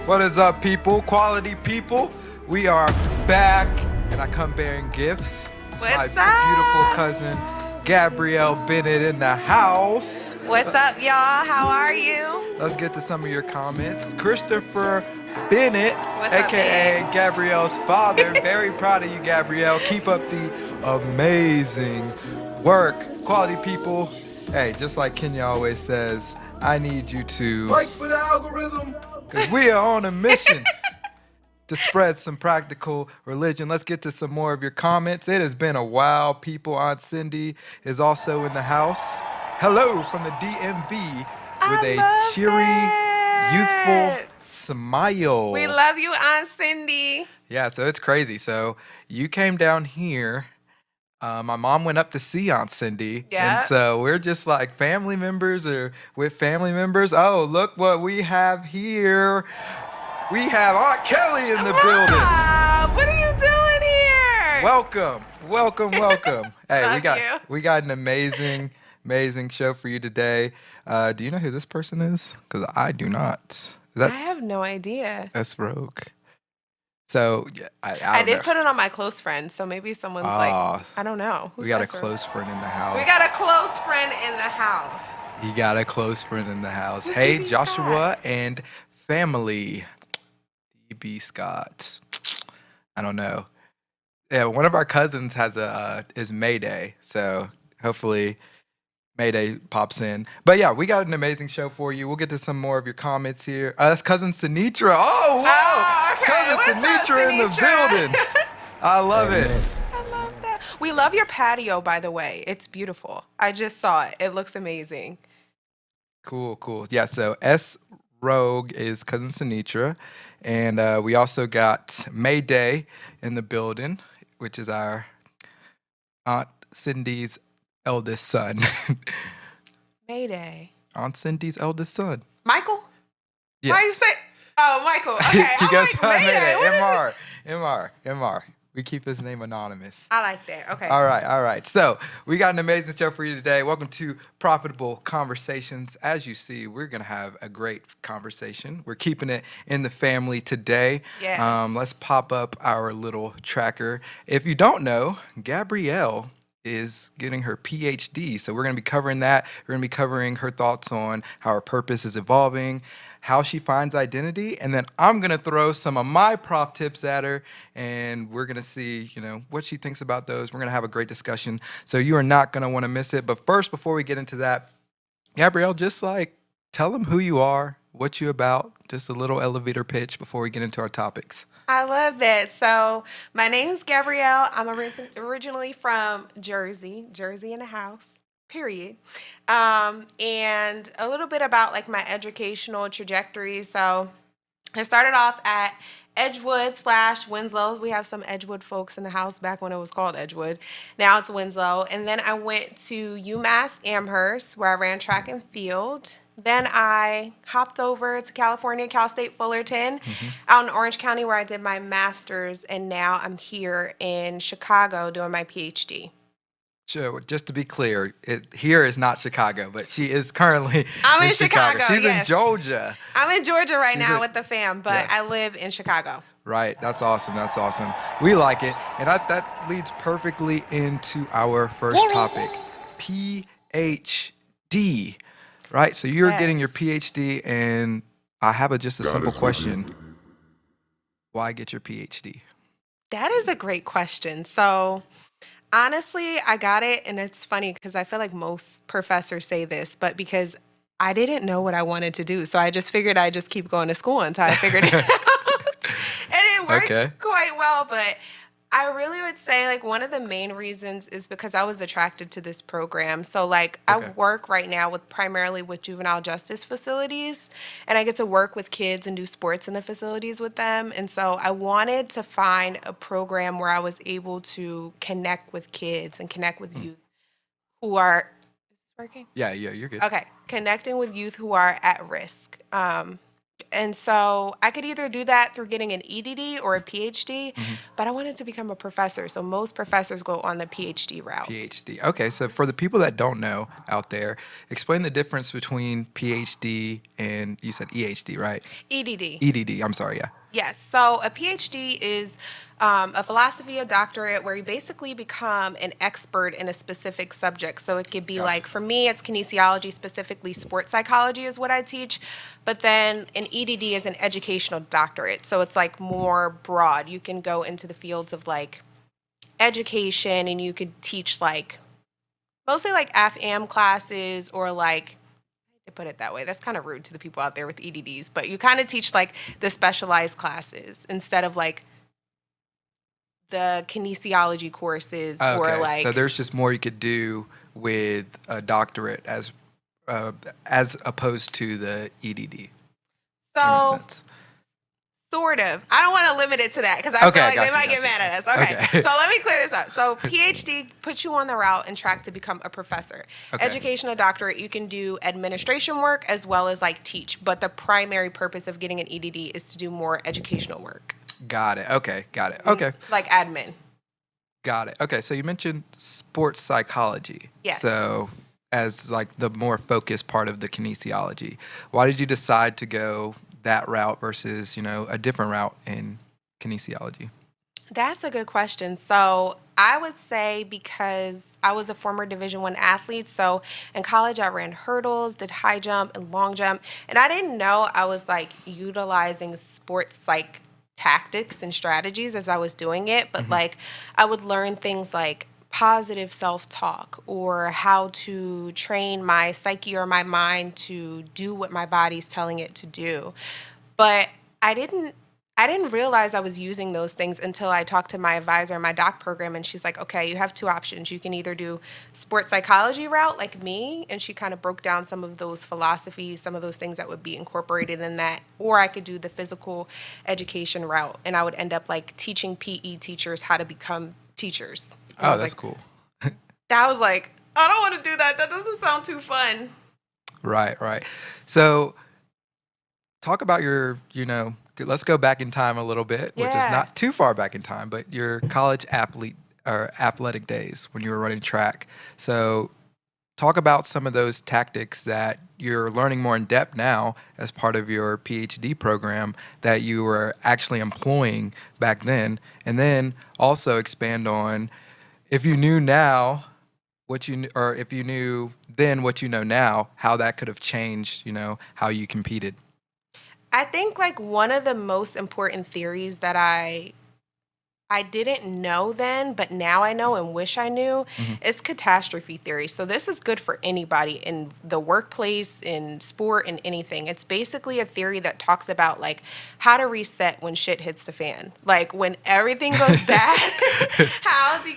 What is up, people? Quality people. We are back, and I come bearing gifts. It's What's my up? beautiful cousin, Gabrielle Bennett, in the house. What's up, y'all? How are you? Let's get to some of your comments. Christopher Bennett, What's up, a.k.a. Gabrielle's father. Very proud of you, Gabrielle. Keep up the amazing work. Quality people. Hey, just like Kenya always says, I need you to Fight for the algorithm. because we are on a mission to spread some practical religion. Let's get to some more of your comments. It has been a while, people. Aunt Cindy is also in the house. Hello from the DMV with a cheery, youthful smile. We love you, Aunt Cindy. Yeah, so it's crazy. So you came down here. My mom went up to see Aunt Cindy. Yeah. And so we're just like family members or with family members. Oh, look what we have here. We have Aunt Kelly in the building. Rob, what are you doing here? Welcome, welcome, welcome. Hey, Love we got an amazing show for you today. Do you know who this person is? Because I do not. I have no idea. That's Rogue. So yeah, I did put it on my close friends, so maybe someone's like, I don't know. We got a close friend in the house. We got a close friend in the house. You got a close friend in the house. Who's Hey, DB Joshua Scott? and family. DB Scott. I don't know. Yeah, one of our cousins has is May Day, so hopefully May Day pops in. But yeah, we got an amazing show for you. We'll get to some more of your comments here. That's cousin Sinitra. Oh, whoa! Okay. Cousin What's up, Sinitra in the Sinitra? building. I love it. I love that. We love your patio, by the way. It's beautiful. I just saw it. It looks amazing. Cool. Yeah, so S. Rogue is cousin Sinitra. And we also got Mayday in the building, which is our Aunt Cindy's eldest son. Mayday. Aunt Cindy's eldest son. Michael? Yes. Why you say? Oh, Michael. Okay. He I'm goes like, by Mayday. What is it? MR. We keep his name anonymous. I like that. Okay. All right. So we got an amazing show for you today. Welcome to Profitable Conversations. As you see, we're going to have a great conversation. We're keeping it in the family today. Yes. Let's pop up our little tracker. If you don't know, Gabrielle is getting her Ph.D. So we're going to be covering that. We're going to be covering her thoughts on how her purpose is evolving, how she finds identity, and then I'm going to throw some of my prop tips at her, and we're going to see, what she thinks about those. We're going to have a great discussion, so you are not going to want to miss it. But first, before we get into that, Gabrielle, just tell them who you are, what you about, just a little elevator pitch before we get into our topics. I love that. So my name's Gabrielle. I'm originally from Jersey in the house, period. And a little bit about my educational trajectory. So I started off at Edgewood/Winslow. We have some Edgewood folks in the house back when it was called Edgewood. Now it's Winslow. And then I went to UMass Amherst, where I ran track and field. Then I hopped over to California, Cal State Fullerton, out in Orange County, where I did my master's. And now I'm here in Chicago doing my PhD. Sure. Just to be clear, here is not Chicago, but she is currently I'm in Chicago, She's yes. in Georgia. I'm in Georgia right now with the fam, but Yeah. I live in Chicago. Right. That's awesome. We like it. And that leads perfectly into our first topic, PhD. Right? So you're getting your PhD, and I have just a simple question. Why get your PhD? That is a great question. So honestly, I got it, and it's funny because I feel like most professors say this, but because I didn't know what I wanted to do. So I just figured I'd just keep going to school until I figured it out. And it worked quite well, but I really would say one of the main reasons is because I was attracted to this program. So I work right now primarily with juvenile justice facilities, and I get to work with kids and do sports in the facilities with them. And so I wanted to find a program where I was able to connect with kids and connect with youth who are, is this working? Yeah, you're good. Okay, connecting with youth who are at risk. And so I could either do that through getting an EDD or a PhD, Hmm. but I wanted to become a professor. So most professors go on the PhD route. PhD. Okay, so for the people that don't know out there, explain the difference between PhD and you said EHD, right? EDD. EDD. I'm sorry. Yeah. Yes. So a PhD is a philosophy, a doctorate, where you basically become an expert in a specific subject. So it could be Gotcha. like, for me, it's kinesiology, specifically sports psychology is what I teach. But then an EDD is an educational doctorate. So it's like more broad. You can go into the fields of like education, and you could teach like mostly like AFAM classes, or like, to put it that way, that's kind of rude to the people out there with EDDs, but you kind of teach like the specialized classes instead of like the kinesiology courses, or Okay, so like, there's just more you could do with a doctorate as opposed to the EDD in a so sense. sort of. I don't want to limit it to that because I feel Okay, like got they you, might got get you. mad at us. Okay. Okay. So let me clear this up. So PhD puts you on the route and track to become a professor. Okay. Educational doctorate, you can do administration work as well as like teach, but the primary purpose of getting an EDD is to do more educational work, Got it. Okay, got it. Okay, like admin. got it. Okay, so you mentioned sports psychology. Yes. So as like the more focused part of the kinesiology, why did you decide to go that route versus, a different route in kinesiology? That's a good question. So I would say because I was a former Division I athlete, so in college I ran hurdles, did high jump and long jump, and I didn't know I was like utilizing sports psych tactics and strategies as I was doing it, but Hmm. like I would learn things like positive self-talk, or how to train my psyche or my mind to do what my body's telling it to do. But I didn't I didn't realize I was using those things until I talked to my advisor in my doc program, and she's like, "Okay, you have two options. You can either do sports psychology route like me," and she kind of broke down some of those philosophies, some of those things that would be incorporated in that, or I could do the physical education route, and I would end up like teaching PE teachers how to become teachers. And I Oh, was that's like, cool. I don't want to do that. That doesn't sound too fun. Right, right. So talk about let's go back in time a little bit, which is Yeah. not too far back in time, but your college athlete or athletic days when you were running track. So talk about some of those tactics that you're learning more in depth now as part of your PhD program that you were actually employing back then. And then also expand on if you knew now or if you knew then what you know now, how that could have changed, how you competed. I think like one of the most important theories that I didn't know then, but now I know and wish I knew, Hmm. is catastrophe theory. So this is good for anybody in the workplace, in sport, in anything. It's basically a theory that talks about like how to reset when shit hits the fan. Like when everything goes bad, how do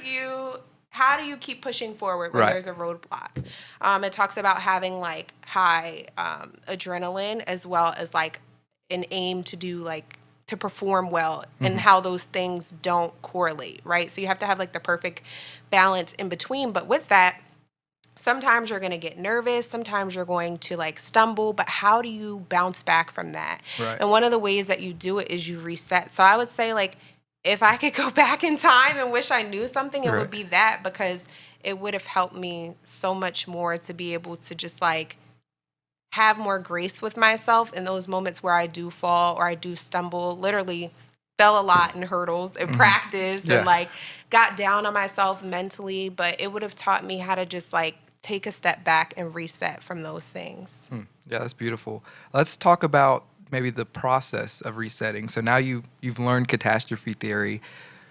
you keep pushing forward when Right. there's a roadblock? It talks about having like high adrenaline, as well as like an aim to do like to perform well, and how those things don't correlate, right? So you have to have like the perfect balance in between. But with that, sometimes you're going to get nervous, sometimes you're going to like stumble, but how do you bounce back from that? Right. And one of the ways that you do it is you reset. So I would say like if I could go back in time and wish I knew something, it Right. would be that, because it would have helped me so much more to be able to just like have more grace with myself in those moments where I do fall or I do stumble. Literally fell a lot in hurdles and practice, Yeah. and like got down on myself mentally, but it would have taught me how to just like take a step back and reset from those things. Yeah, that's beautiful. Let's talk about maybe the process of resetting. So now you've learned catastrophe theory.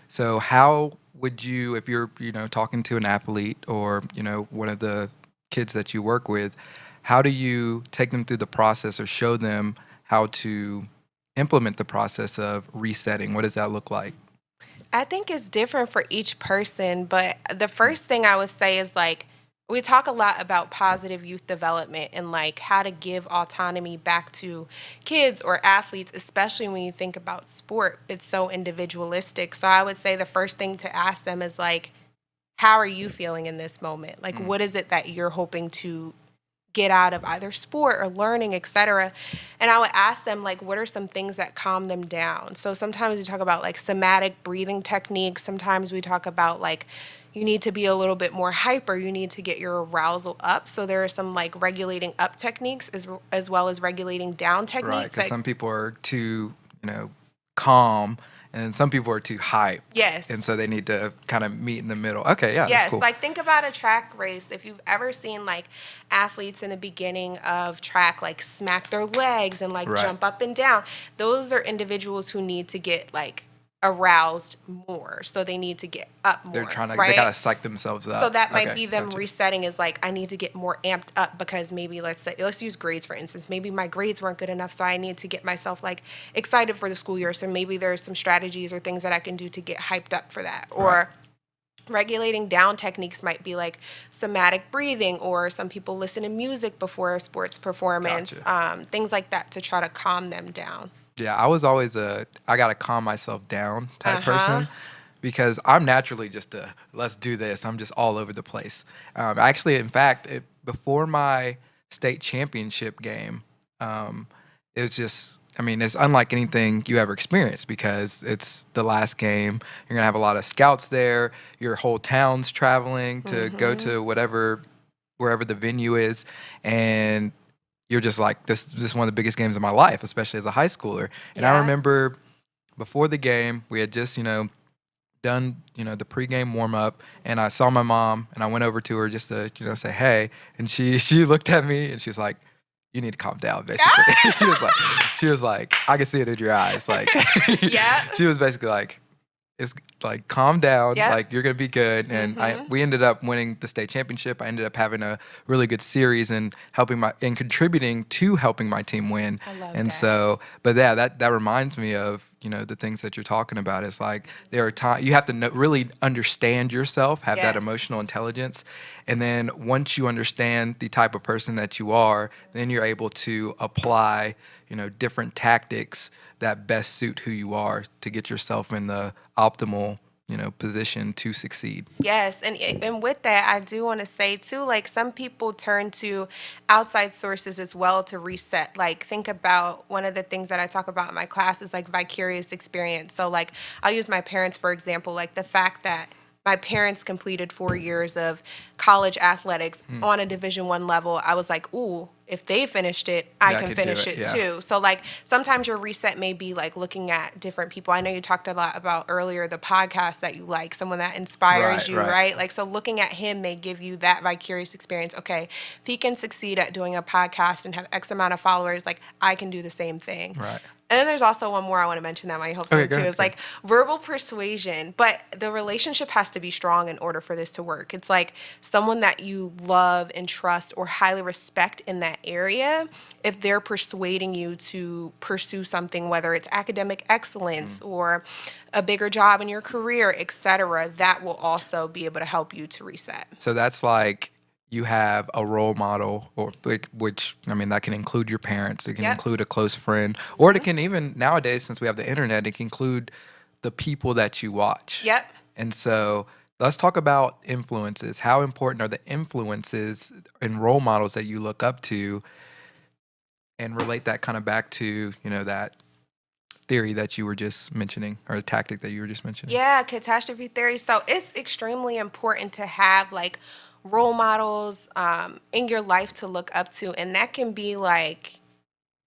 So how would you, if you're, talking to an athlete or, one of the kids that you work with, how do you take them through the process or show them how to implement the process of resetting? What does that look like? I think it's different for each person, but the first thing I would say is like we talk a lot about positive youth development and like how to give autonomy back to kids or athletes, especially when you think about sport. It's so individualistic. So I would say the first thing to ask them is like, how are you feeling in this moment? Like, what is it that you're hoping to get out of either sport or learning, etc. And I would ask them, like, what are some things that calm them down? So sometimes we talk about like somatic breathing techniques. Sometimes we talk about like you need to be a little bit more hyper. You need to get your arousal up. So there are some like regulating up techniques as well as regulating down Right, techniques. because Like, some people are too, calm, and some people are too hyped. yes. And so they need to kind of meet in the middle. Okay, yeah, that's Yes, cool. like think about a track race. If you've ever seen like athletes in the beginning of track like smack their legs and like Right. jump up and down, those are individuals who need to get like aroused more. So they need to get up more. They're trying to, right? they got to psych themselves up. So that might Okay, be them gotcha. resetting is like, I need to get more amped up because maybe let's use grades for instance. Maybe my grades weren't good enough, so I need to get myself like excited for the school year. So maybe there's some strategies or things that I can do to get hyped up for that. Or Right. regulating down techniques might be like somatic breathing, or some people listen to music before a sports performance, Gotcha. things like that to try to calm them down. Yeah, I was always I got to calm myself down type Uh-huh. person because I'm naturally just let's do this. I'm just all over the place. Actually, in fact, before my state championship game, it was just, I mean, it's unlike anything you ever experienced because it's the last game. You're going to have a lot of scouts there. Your whole town's traveling to go to wherever the venue is. And you're just like, this is one of the biggest games of my life, especially as a high schooler. And I Yeah. remember before the game, we had just, done, the pregame warm up, and I saw my mom, and I went over to her just to, say hey, and she looked at me, and she was like, "You need to calm down," basically. she was like, I can see it in your eyes, like, Yeah. She was basically like, it's like, calm down, Yep. like, you're gonna be good. And we ended up winning the state championship. I ended up having a really good series and contributing to helping my team win. I love And that. so, but yeah, that reminds me of, the things that you're talking about. It's like there are times you have to really understand yourself, have that Yes. emotional intelligence. And then once you understand the type of person that you are, then you're able to apply, different tactics that best suit who you are to get yourself in the optimal, position to succeed. Yes, and with that, I do want to say too, like some people turn to outside sources as well to reset. Like think about one of the things that I talk about in my class is like vicarious experience. So like I'll use my parents for example, like the fact that my parents completed 4 years of college athletics on a Division I level. I was like, ooh, if they finished it, I Yeah, I can could do finish it, it yeah. too. So like sometimes your reset may be like looking at different people. I know you talked a lot about earlier the podcast that you like, someone that inspires Right, you, right. right? Like so looking at him may give you that vicarious experience. Okay, if he can succeed at doing a podcast and have X amount of followers, like I can do the same thing. Right. And then there's also one more I want to mention that might help Okay, someone go too. ahead, It's go like verbal persuasion, but the relationship has to be strong in order for this to work. It's like someone that you love and trust or highly respect in that area. If they're persuading you to pursue something, whether it's academic excellence or a bigger job in your career, etc., that will also be able to help you to reset. So that's like you have a role model, or which I mean that can include your parents. It can Yep. include a close friend, or it can even nowadays, since we have the internet, it can include the people that you watch. Yep. And so let's talk about influences. How important are the influences and role models that you look up to, and relate that kind of back to that theory that you were just mentioning, or the tactic that you were just mentioning. Yeah, catastrophe theory. So it's extremely important to have like role models in your life to look up to. And that can be like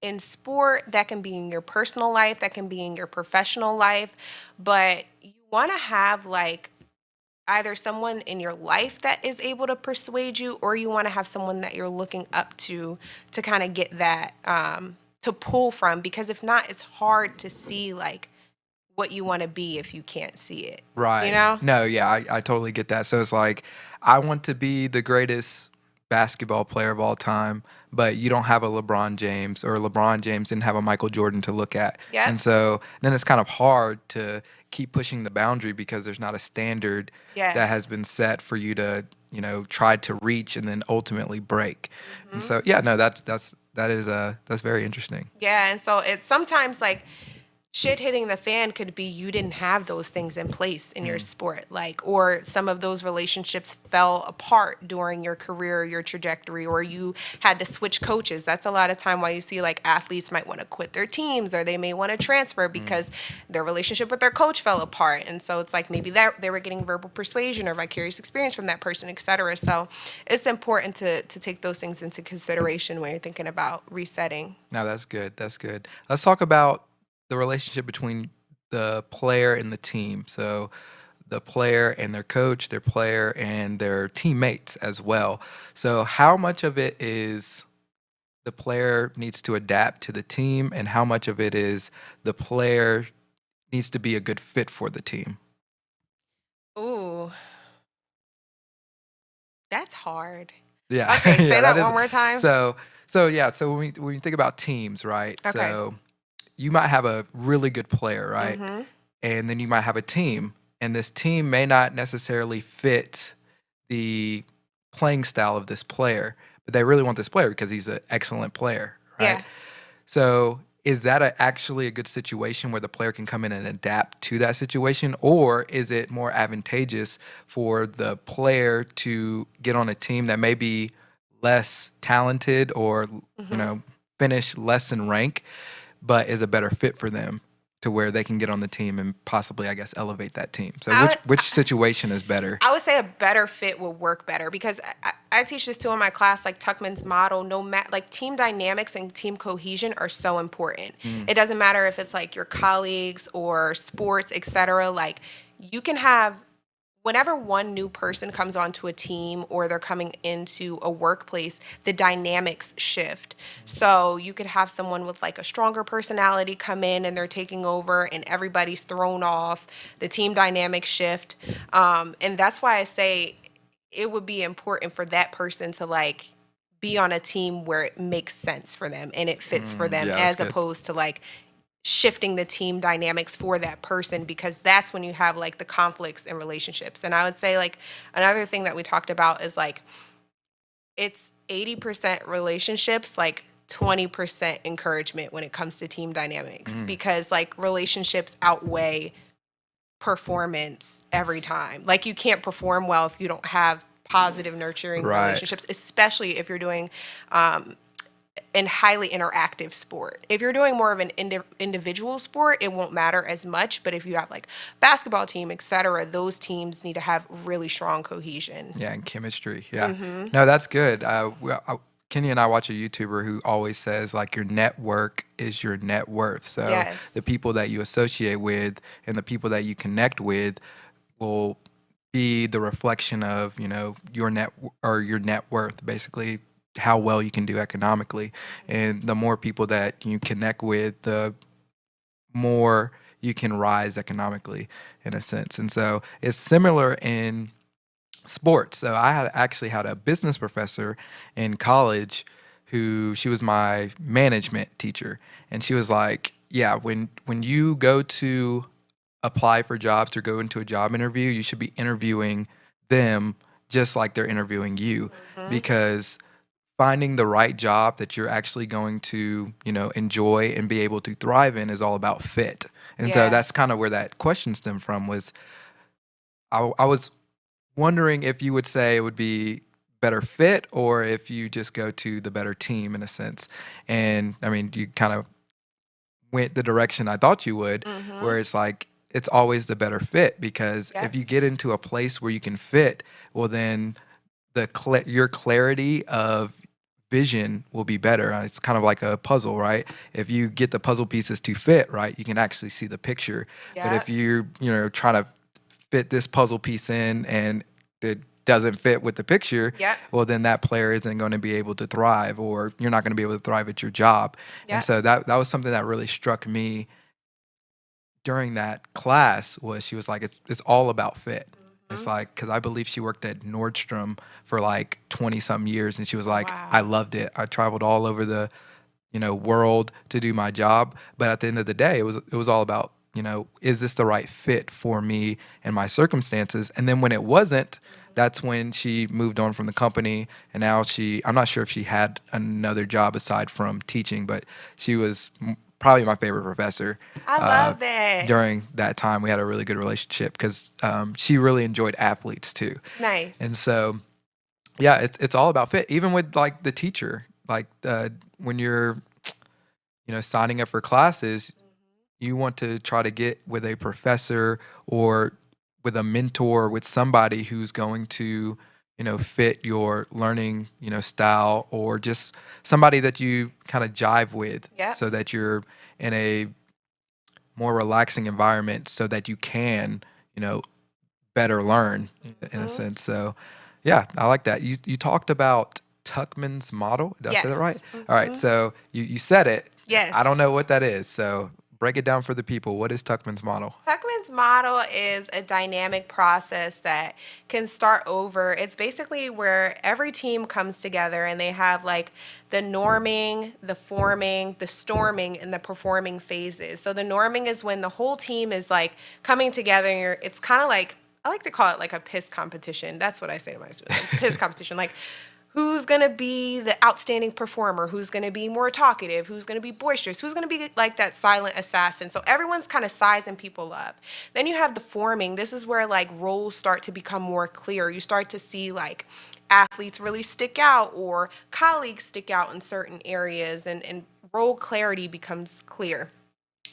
in sport, that can be in your personal life, that can be in your professional life. But you want to have like either someone in your life that is able to persuade you, or you want to have someone that you're looking up to kind of get that to pull from. Because if not, it's hard to see like what you want to be if you can't see it. Right. You know? No, yeah, I totally get that. So it's like, I want to be the greatest basketball player of all time, but you don't have a LeBron James, or LeBron James didn't have a Michael Jordan to look at. Yeah. And so then it's kind of hard to keep pushing the boundary because there's not a standard Yes. that has been set for you to, try to reach and then ultimately break. And so, yeah, no, that's very interesting. Yeah, and so it's sometimes like shit hitting the fan could be you didn't have those things in place in your sport, like, or some of those relationships fell apart during your career, your trajectory, or you had to switch coaches. That's a lot of time why you see like athletes might want to quit their teams, or they may want to transfer because their relationship with their coach fell apart. And so it's like maybe that they were getting verbal persuasion or vicarious experience from that person, etc. So it's important to take those things into consideration when you're thinking about resetting. No, that's good. That's good. Let's talk about the relationship between the player and the team. So the player and their coach, their player and their teammates as well. So how much of it is the player needs to adapt to the team, and how much of it is the player needs to be a good fit for the team? Ooh, that's hard. Yeah. Okay, say Yeah, that that is. one more time. So yeah, so when you think about teams, right? Okay. So you might have a really good player, right? Mm-hmm. And then you might have a team, and this team may not necessarily fit the playing style of this player, but they really want this player because he's an excellent player, right? Yeah. So is that actually a good situation where the player can come in and adapt to that situation, or is it more advantageous for the player to get on a team that may be less talented or Mm-hmm. finish less in rank, but is a better fit for them to where they can get on the team and possibly, I guess, elevate that team? So which situation is better? I would say a better fit will work better because I teach this too in my class, like Tuckman's model. Like team dynamics and team cohesion are so important. It doesn't matter if it's like your colleagues or sports, etc. Like you can have whenever one new person comes onto a team or they're coming into a workplace, the dynamics shift. So you could have someone with like a stronger personality come in and they're taking over and everybody's thrown off. The team dynamics shift. And that's why I say it would be important for that person to like be on a team where it makes sense for them and it fits for them, Yeah, that's as good. opposed to like shifting the team dynamics for that person, because that's when you have like the conflicts in relationships. And I would say like another thing that we talked about is like it's 80% relationships, like 20% encouragement when it comes to team dynamics, because like relationships outweigh performance every time. Like you can't perform well if you don't have positive nurturing Right. relationships, especially if you're doing in highly interactive sport. If you're doing more of an individual sport, it won't matter as much. But if you have like basketball team, etc., those teams need to have really strong cohesion. Yeah, and chemistry. Yeah. No, that's good. Kenny and I watch a YouTuber who always says like your network is your net worth. So Yes. the people that you associate with and the people that you connect with will be the reflection of, your net worth, basically how well you can do economically. And the more people that you connect with, the more you can rise economically in a sense. And so it's similar in sports. So I actually had a business professor in college who she was my management teacher, and she was like, yeah, when you go to apply for jobs or go into a job interview, you should be interviewing them just like they're interviewing you, because finding the right job that you're actually going to, enjoy and be able to thrive in is all about fit. And so Yeah. that's kind of where that question stemmed from. Was I was wondering if you would say it would be better fit or if you just go to the better team in a sense. And I mean, you kind of went the direction I thought you would, where it's like it's always the better fit, because Yeah. if you get into a place where you can fit, well then your clarity of vision will be better. It's kind of like a puzzle, right? If you get the puzzle pieces to fit, right, you can actually see the picture. But Yeah. if you're trying to fit this puzzle piece in and it doesn't fit with the picture, Yeah. well then that player isn't going to be able to thrive, or you're not going to be able to thrive at your job. Yeah. And so that was something that really struck me during that class. Was she was like, it's all about fit. It's like, because I believe she worked at Nordstrom for like 20 some years, and she was like, Wow. I loved it. I traveled all over the world to do my job, but at the end of the day, it was all about, is this the right fit for me and my circumstances? And then when it wasn't, that's when she moved on from the company, and now I'm not sure if she had another job aside from teaching, but she was probably my favorite professor. I love that. During that time, we had a really good relationship because she really enjoyed athletes too. Nice. And so, yeah, it's all about fit. Even with like the teacher, like when you're, signing up for classes, you want to try to get with a professor or with a mentor, with somebody who's going to, fit your learning, style, or just somebody that you kind of jive with, Yep. so that you're in a more relaxing environment, so that you can, better learn in a Mhm. sense. So, yeah, I like that. You talked about Tuckman's model. Did I say that right? Yes. All right. Mhm. So you said it. Yes. I don't know what that is. So break it down for the people. What is Tuckman's model? Tuckman's model is a dynamic process that can start over. It's basically where every team comes together and they have like the norming, the forming, the storming, and the performing phases. So the norming is when the whole team is like coming together. And it's kind of like, I like to call it like a piss competition. That's what I say to my students, like piss competition. Like, who's going to be the outstanding performer, who's going to be more talkative, who's going to be boisterous, who's going to be like that silent assassin. So everyone's kind of sizing people up. Then you have the forming. This is where like roles start to become more clear. You start to see like athletes really stick out or colleagues stick out in certain areas, and role clarity becomes clear.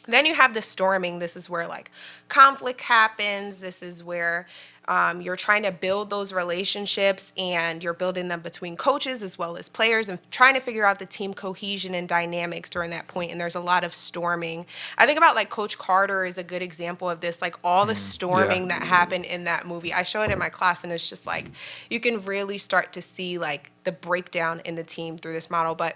Then you have the storming. This is where like conflict happens. This is where you're trying to build those relationships, and you're building them between coaches as well as players, and trying to figure out the team cohesion and dynamics during that point. And there's a lot of storming. I think about like Coach Carter is a good example of this, like all the Yeah. storming that happened in that movie. I show it in my class, and it's just like you can really start to see like the breakdown in the team through this model. But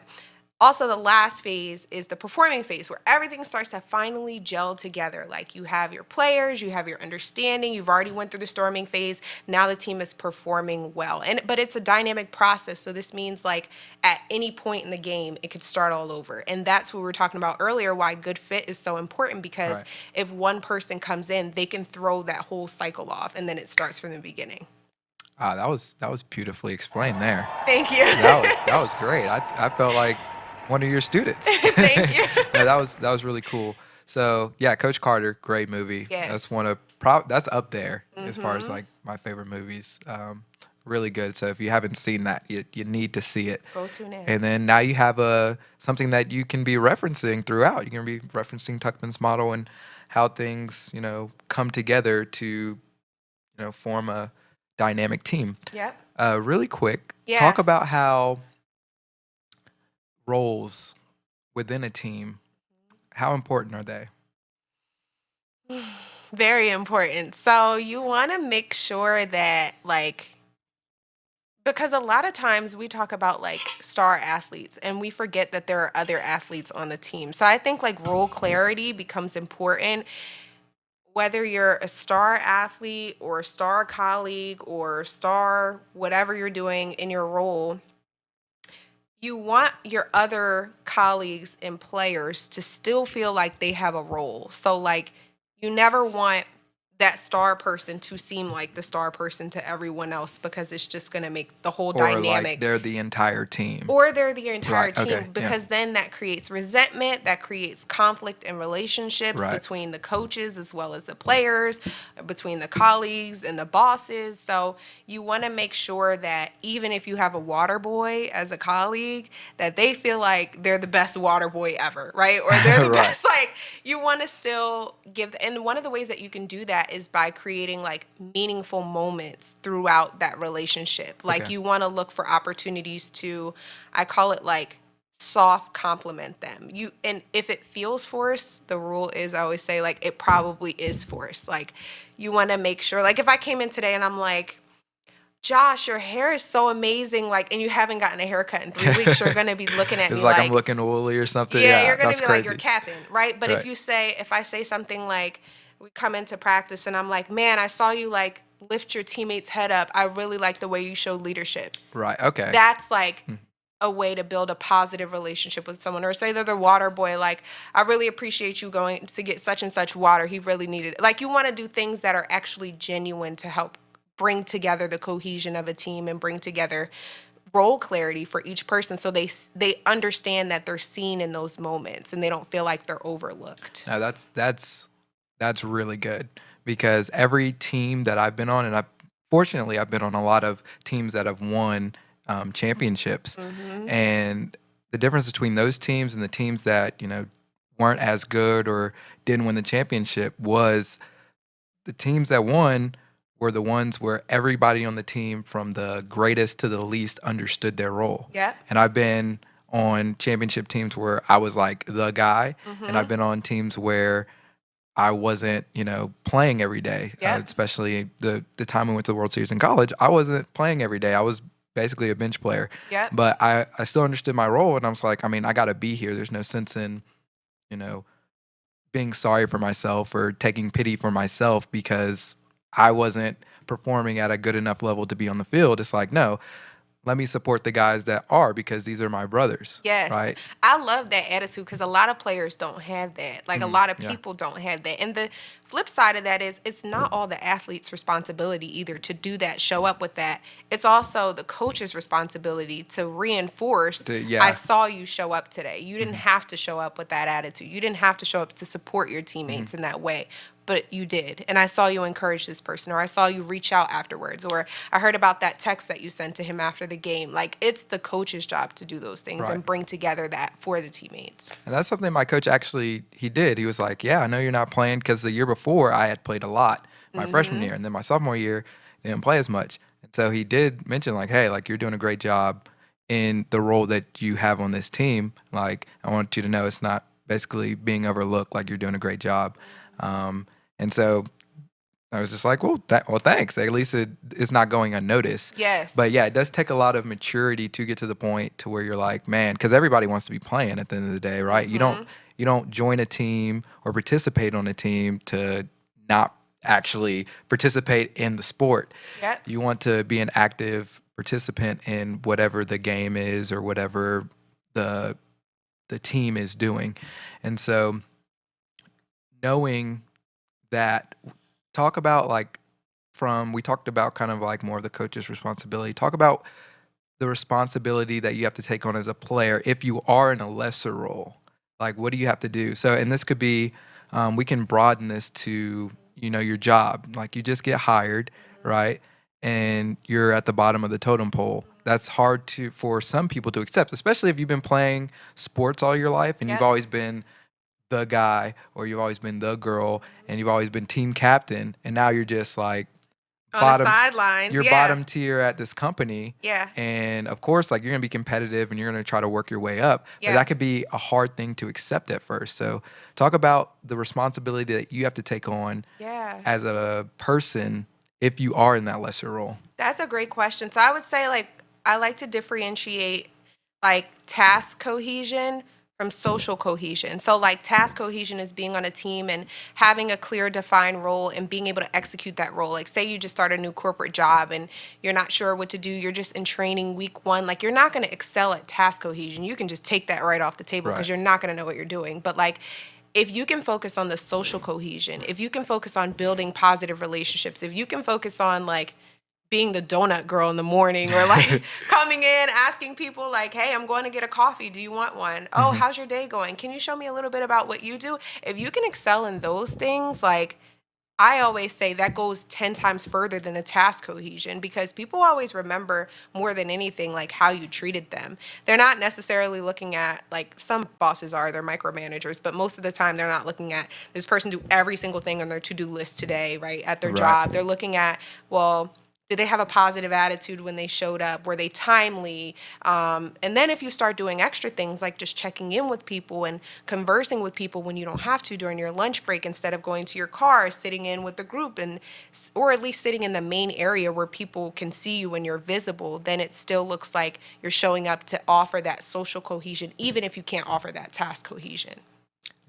also, the last phase is the performing phase, where everything starts to finally gel together. Like you have your players, you have your understanding, you've already went through the storming phase. Now the team is performing well. But it's a dynamic process. So this means like at any point in the game, it could start all over. And that's what we were talking about earlier, why good fit is so important, because Right. if one person comes in, they can throw that whole cycle off, and then it starts from the beginning. That was beautifully explained there. Thank you. That was great. I felt like one of your students. Thank you. No, that was really cool. So yeah, Coach Carter, great movie. That's Yes. one of that's up there as far as like my favorite movies. Really good. So if you haven't seen that, you need to see it. Go tune in. And then now you have something that you can be referencing throughout. You're gonna be referencing Tuckman's model and how things come together to form a dynamic team. Yep. Really quick, Yeah. talk about how roles within a team, how important are they? Very important. So you want to make sure that like, because a lot of times we talk about like star athletes and we forget that there are other athletes on the team. So I think like role clarity becomes important, whether you're a star athlete or a star colleague or star whatever you're doing in your role. You want your other colleagues and players to still feel like they have a role. So like you never want that star person to seem like the star person to everyone else, because it's just going to make the whole Or like dynamic, they're the entire team. or they're the entire Right, team, okay, yeah. because then that creates resentment, that creates conflict in relationships Right. between the coaches as well as the players, between the colleagues and the bosses. So you want to make sure that even if you have a water boy as a colleague, that they feel like they're the best water boy ever, right? Or they're the Right. best, like you want to still give, and one of the ways that you can do that is by creating like meaningful moments throughout that relationship. Like Okay. you want to look for opportunities to, I call it like soft compliment them. And if it feels forced, the rule is I always say like it probably is forced. Like you want to make sure, like if I came in today and I'm like, Josh, your hair is so amazing, like, and you haven't gotten a haircut in 3 weeks, you're gonna be looking at It's me like like I'm looking woolly or something. yeah, Yeah, you're gonna that's be crazy. like you're capping, right? But Right. if I say something like, we come into practice and I'm like, man, I saw you like lift your teammate's head up. I really like the way you showed leadership. Right. Okay. That's like a way to build a positive relationship with someone. Or say they're the water boy, like, I really appreciate you going to get such and such water. He really needed it. Like you want to do things that are actually genuine to help bring together the cohesion of a team and bring together role clarity for each person, so they understand that they're seen in those moments and they don't feel like they're overlooked. Now that's really good, because every team that I've been on, and fortunately I've been on a lot of teams that have won championships, and the difference between those teams and the teams that weren't as good or didn't win the championship was the teams that won were the ones where everybody on the team, from the greatest to the least, understood their role. Yeah. And I've been on championship teams where I was like the guy, and I've been on teams where I wasn't, playing every day. Yeah. Especially the time we went to the World Series in college, I wasn't playing every day. I was basically a bench player. Yeah. But I still understood my role, and I was like, I got to be here. There's no sense in, being sorry for myself or taking pity for myself because I wasn't performing at a good enough level to be on the field. It's like, no, let me support the guys that are, because these are my brothers. Yes. Right? I love that attitude, because a lot of players don't have that. Like, a lot of people don't have that. And the flip side of that is, it's not all the athlete's responsibility either to do that, show up with that. It's also the coach's responsibility to reinforce, I saw you show up today. You didn't have to show up with that attitude. You didn't have to show up to support your teammates in that way. But you did. And I saw you encourage this person, or I saw you reach out afterwards, or I heard about that text that you sent to him after the game. Like, it's the coach's job to do those things and bring together that for the teammates. And that's something my coach he did. He was like, yeah, I know you're not playing, because the year before I had played a lot my freshman year, and then my sophomore year didn't play as much. And so he did mention, like, hey, like, you're doing a great job in the role that you have on this team. Like, I want you to know it's not basically being overlooked. Like, you're doing a great job. And so I was just like, well, thanks. At least it's not going unnoticed. Yes. But yeah, it does take a lot of maturity to get to the point to where you're like, man, because everybody wants to be playing at the end of the day, right? You don't join a team or participate on a team to not actually participate in the sport. Yep. You want to be an active participant in whatever the game is or whatever the team is doing. And so knowing that, talk about, like, we talked about kind of like more of the coach's responsibility. Talk about the responsibility that you have to take on as a player if you are in a lesser role. Like, what do you have to do? So, and this could be, we can broaden this to, your job. Like, you just get hired, right? And you're at the bottom of the totem pole. That's hard for some people to accept, especially if you've been playing sports all your life and you've always been the guy, or you've always been the girl, and you've always been team captain, and now you're just like on the sidelines. You're bottom tier at this company. Yeah. And of course, like, you're gonna be competitive and you're gonna try to work your way up. Yeah. But that could be a hard thing to accept at first. So talk about the responsibility that you have to take on as a person if you are in that lesser role. That's a great question. So I would say, like, I like to differentiate, like, task cohesion from social cohesion. So, like, task cohesion is being on a team and having a clear, defined role and being able to execute that role. Like, say you just start a new corporate job and you're not sure what to do. You're just in training week one. Like, you're not going to excel at task cohesion. You can just take that right off the table because you're not going to know what you're doing. But, like, if you can focus on the social cohesion, if you can focus on building positive relationships, if you can focus on, like, being the donut girl in the morning, or like coming in, asking people like, hey, I'm going to get a coffee. Do you want one? Oh, how's your day going? Can you show me a little bit about what you do? If you can excel in those things, like, I always say that goes 10 times further than the task cohesion, because people always remember more than anything, like, how you treated them. They're not necessarily looking at, like, some bosses are, they're micromanagers, but most of the time they're not looking at this person do every single thing on their to-do list today, right, at their job. They're looking at, well, did they have a positive attitude when they showed up? Were they timely? And then if you start doing extra things like just checking in with people and conversing with people when you don't have to during your lunch break, instead of going to your car, sitting in with the group, or at least sitting in the main area where people can see you and you're visible, then it still looks like you're showing up to offer that social cohesion, even if you can't offer that task cohesion.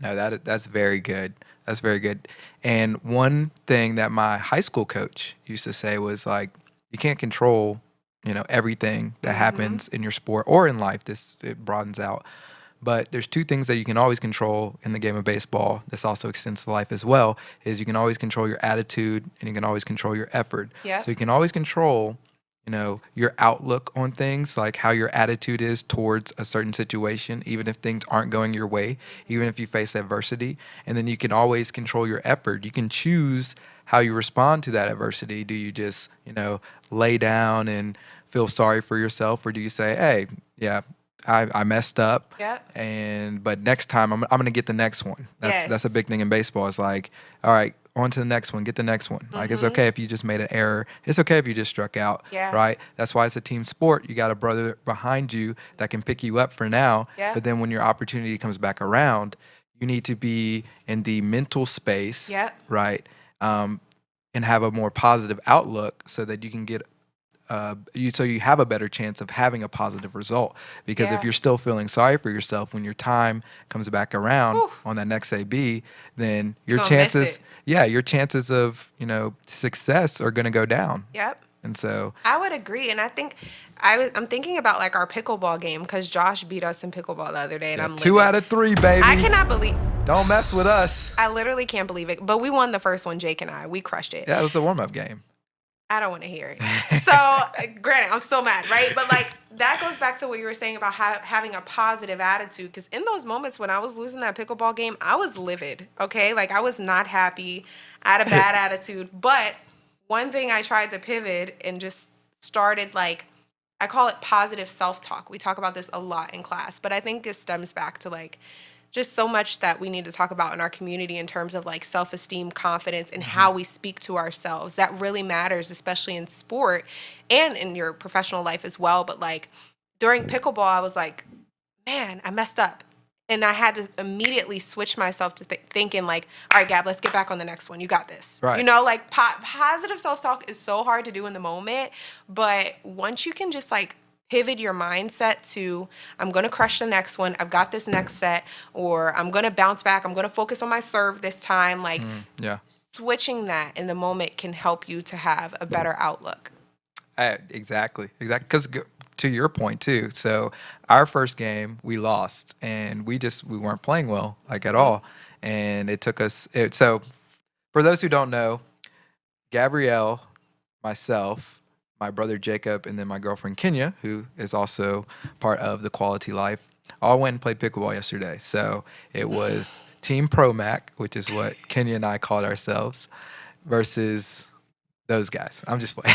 No, that's very good. That's very good. And one thing that my high school coach used to say was, like, you can't control, everything that happens in your sport or in life. It broadens out. But there's two things that you can always control in the game of baseball. This also extends to life as well, is you can always control your attitude and you can always control your effort. Yeah. So you can always control, your outlook on things, like how your attitude is towards a certain situation, even if things aren't going your way, even if you face adversity. And then you can always control your effort. You can choose how you respond to that adversity. Do you just, lay down and feel sorry for yourself, or do you say, hey, yeah, I messed up, but next time I'm gonna get the next one. That's a big thing in baseball. It's like, all right, on to the next one, get the next one. Like, it's okay if you just made an error. It's okay if you just struck out, right? That's why it's a team sport. You got a brother behind you that can pick you up for now, but then when your opportunity comes back around, you need to be in the mental space, right? And have a more positive outlook so that you can get so you have a better chance of having a positive result. Because if you're still feeling sorry for yourself when your time comes back around on that next AB, then your chances, your chances of, success are going to go down. And so I would agree. And I think I'm thinking about like our pickleball game, because Josh beat us in pickleball the other day, and I'm 2 out of 3, baby. I cannot believe. Don't mess with us. I literally can't believe it. But we won the first one, Jake and I. We crushed it. Yeah, it was a warm-up game. I don't want to hear it. So, granted, I'm still mad, right? But, like, that goes back to what you were saying about having a positive attitude. Because in those moments when I was losing that pickleball game, I was livid, okay? Like, I was not happy. I had a bad attitude. But one thing I tried to pivot and just started, like, I call it positive self-talk. We talk about this a lot in class. But I think it stems back to, like, just so much that we need to talk about in our community in terms of like self-esteem, confidence, and how we speak to ourselves. That really matters, especially in sport and in your professional life as well. But like during pickleball, I was like, man, I messed up. And I had to immediately switch myself to thinking like, all right, Gab, let's get back on the next one. You got this. Right. Like positive self-talk is so hard to do in the moment. But once you can just like pivot your mindset to, I'm going to crush the next one, I've got this next set, or I'm going to bounce back, I'm going to focus on my serve this time. Like, switching that in the moment can help you to have a better outlook. Exactly. Because to your point, too, so our first game, we lost, and we weren't playing well, like, at all. And it took us, so for those who don't know, Gabrielle, myself, my brother Jacob, and then my girlfriend Kenya, who is also part of the Quality Life, all went and played pickleball yesterday. So it was Team Pro Mac, which is what Kenya and I called ourselves, versus those guys. I'm just playing.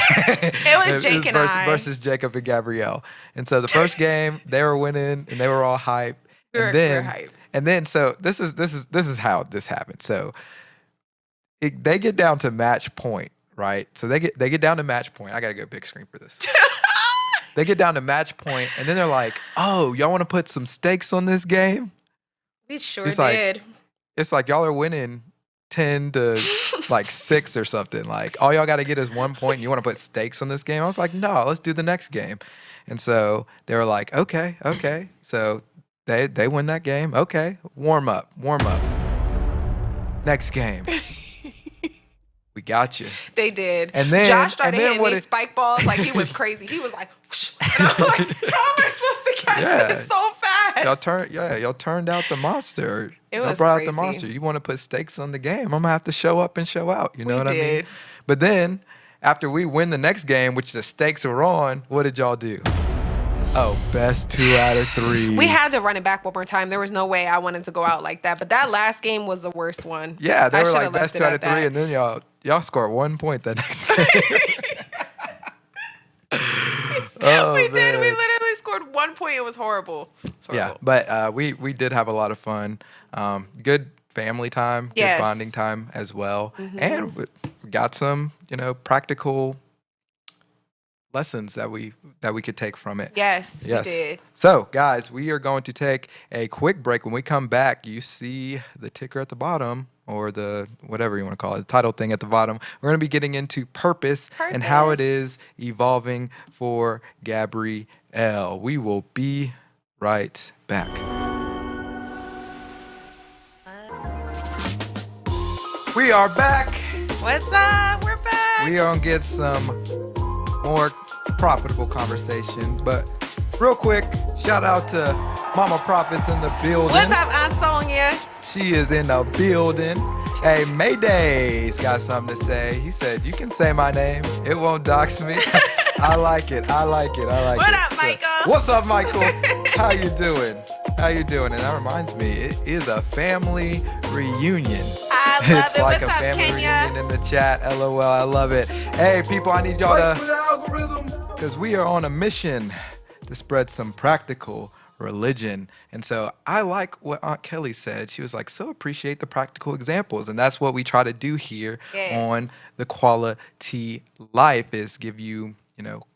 It was Jake and I. Versus Jacob and Gabrielle. And so the first game, they were winning, and they were all hype. We were hype. And then, so this is how this happened. So they get down to match point. Right, so they get down to match point. I gotta go big screen for this. They get down to match point, and then they're like, "Oh, y'all want to put some stakes on this game?" We sure did. It's like y'all are winning 10 to like 6 or something. Like all y'all got to get is 1 point, and you want to put stakes on this game? I was like, "No, let's do the next game." And so they were like, "Okay." So they win that game. Okay, warm up. Next game. We got you. They did. And then Josh started hitting these spike balls like he was crazy. He was like, whoosh. And I'm like, how am I supposed to catch this so fast? Y'all turned out the monster. It was brought crazy. out the monster. You want to put stakes on the game? I'm gonna have to show up and show out. You know what I mean? Did. But then after we win the next game, which the stakes are on, what did y'all do? Oh, best 2 out of 3. We had to run it back one more time. There was no way I wanted to go out like that. But that last game was the worst one. Yeah, they were like best 2 out of 3, and then y'all scored 1 point that next game. We did. We literally scored 1 point. It was horrible. Yeah, but we did have a lot of fun. Good family time, good bonding time as well, and we got some practical lessons that we could take from it. Yes, we did. So, guys, we are going to take a quick break. When we come back, you see the ticker at the bottom, or the whatever you want to call it, the title thing at the bottom. We're going to be getting into purpose and how it is evolving for Gabrielle. We will be right back. We are back. What's up? We're back. We are going to get some more profitable conversation, but real quick, shout out to Mama Profits in the building. What's up, Aunt Sonia? She is in the building. Hey, Mayday's got something to say. He said, "You can say my name. It won't dox me." I like it. What up, Michael? What's up, Michael? How you doing? And that reminds me, it is a family reunion. I love It's it. like What's a up, family Kenya? reunion in the chat. LOL, I love it. Hey, people, I need y'all because we are on a mission to spread some practical religion. And so I like what Aunt Kelly said. She was like, so appreciate the practical examples. And that's what we try to do here on the Quality Life, is give you,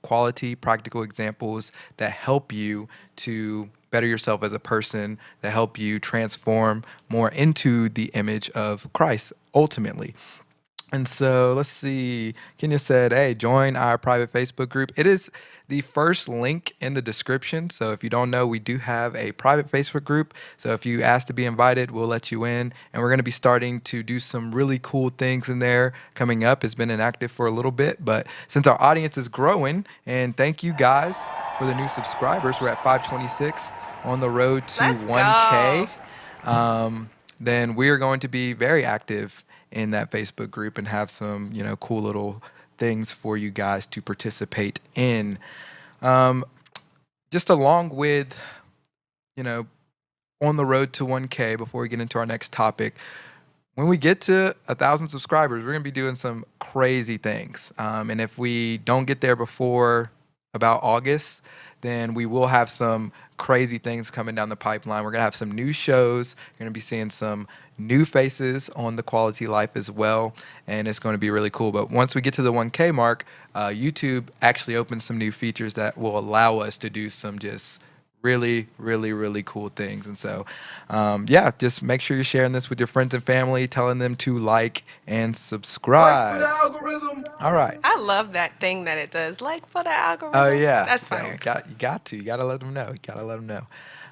quality practical examples that help you to better yourself as a person, that help you transform more into the image of Christ ultimately. And so let's see. Kenya said, hey, join our private Facebook group. It is the first link in the description. So if you don't know, we do have a private Facebook group. So if you ask to be invited, we'll let you in. And we're going to be starting to do some really cool things in there coming up. It's been inactive for a little bit, but since our audience is growing, and thank you guys for the new subscribers, we're at 526 on the road to Let's 1K. go. Then we are going to be very active in that Facebook group and have some, cool little things for you guys to participate in. Just along with, on the road to 1K, before we get into our next topic, when we get to 1,000 subscribers, we're going to be doing some crazy things. And if we don't get there before about August, then we will have some crazy things coming down the pipeline. We're going to have some new shows. You're going to be seeing some new faces on the Quality Life as well, and it's going to be really cool. But once we get to the 1K mark, YouTube actually opens some new features that will allow us to do some just really, really, really cool things. And so, just make sure you're sharing this with your friends and family, telling them to like and subscribe. Like for the algorithm. All right. I love that thing that it does. Like for the algorithm. Oh, yeah. That's fire. You got to. You got to let them know.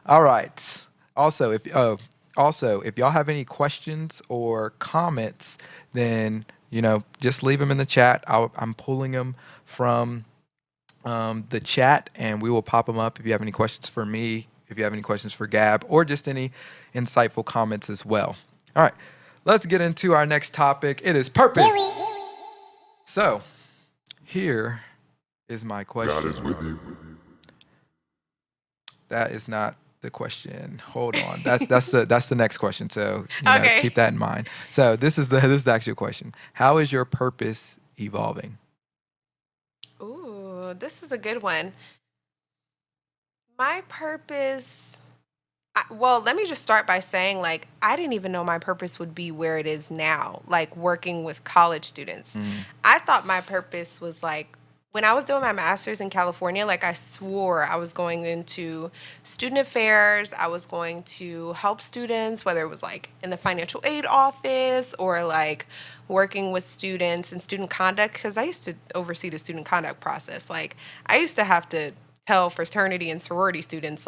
All right. Also, if y'all have any questions or comments, then, just leave them in the chat. I'm pulling them from the chat, and we will pop them up if you have any questions for me, if you have any questions for Gab, or just any insightful comments as well. All right, let's get into our next topic. It is purpose. So, here is my question. God is with you. That is not the question. Hold on. That's the next question. So Okay. Keep that in mind. So this is the actual question. How is your purpose evolving? Ooh, this is a good one. My purpose. Well, let me just start by saying, I didn't even know my purpose would be where it is now, working with college students. I thought my purpose was when I was doing my master's in California, I swore I was going into student affairs. I was going to help students, whether it was in the financial aid office or working with students in student conduct, because I used to oversee the student conduct process. I used to have to tell fraternity and sorority students,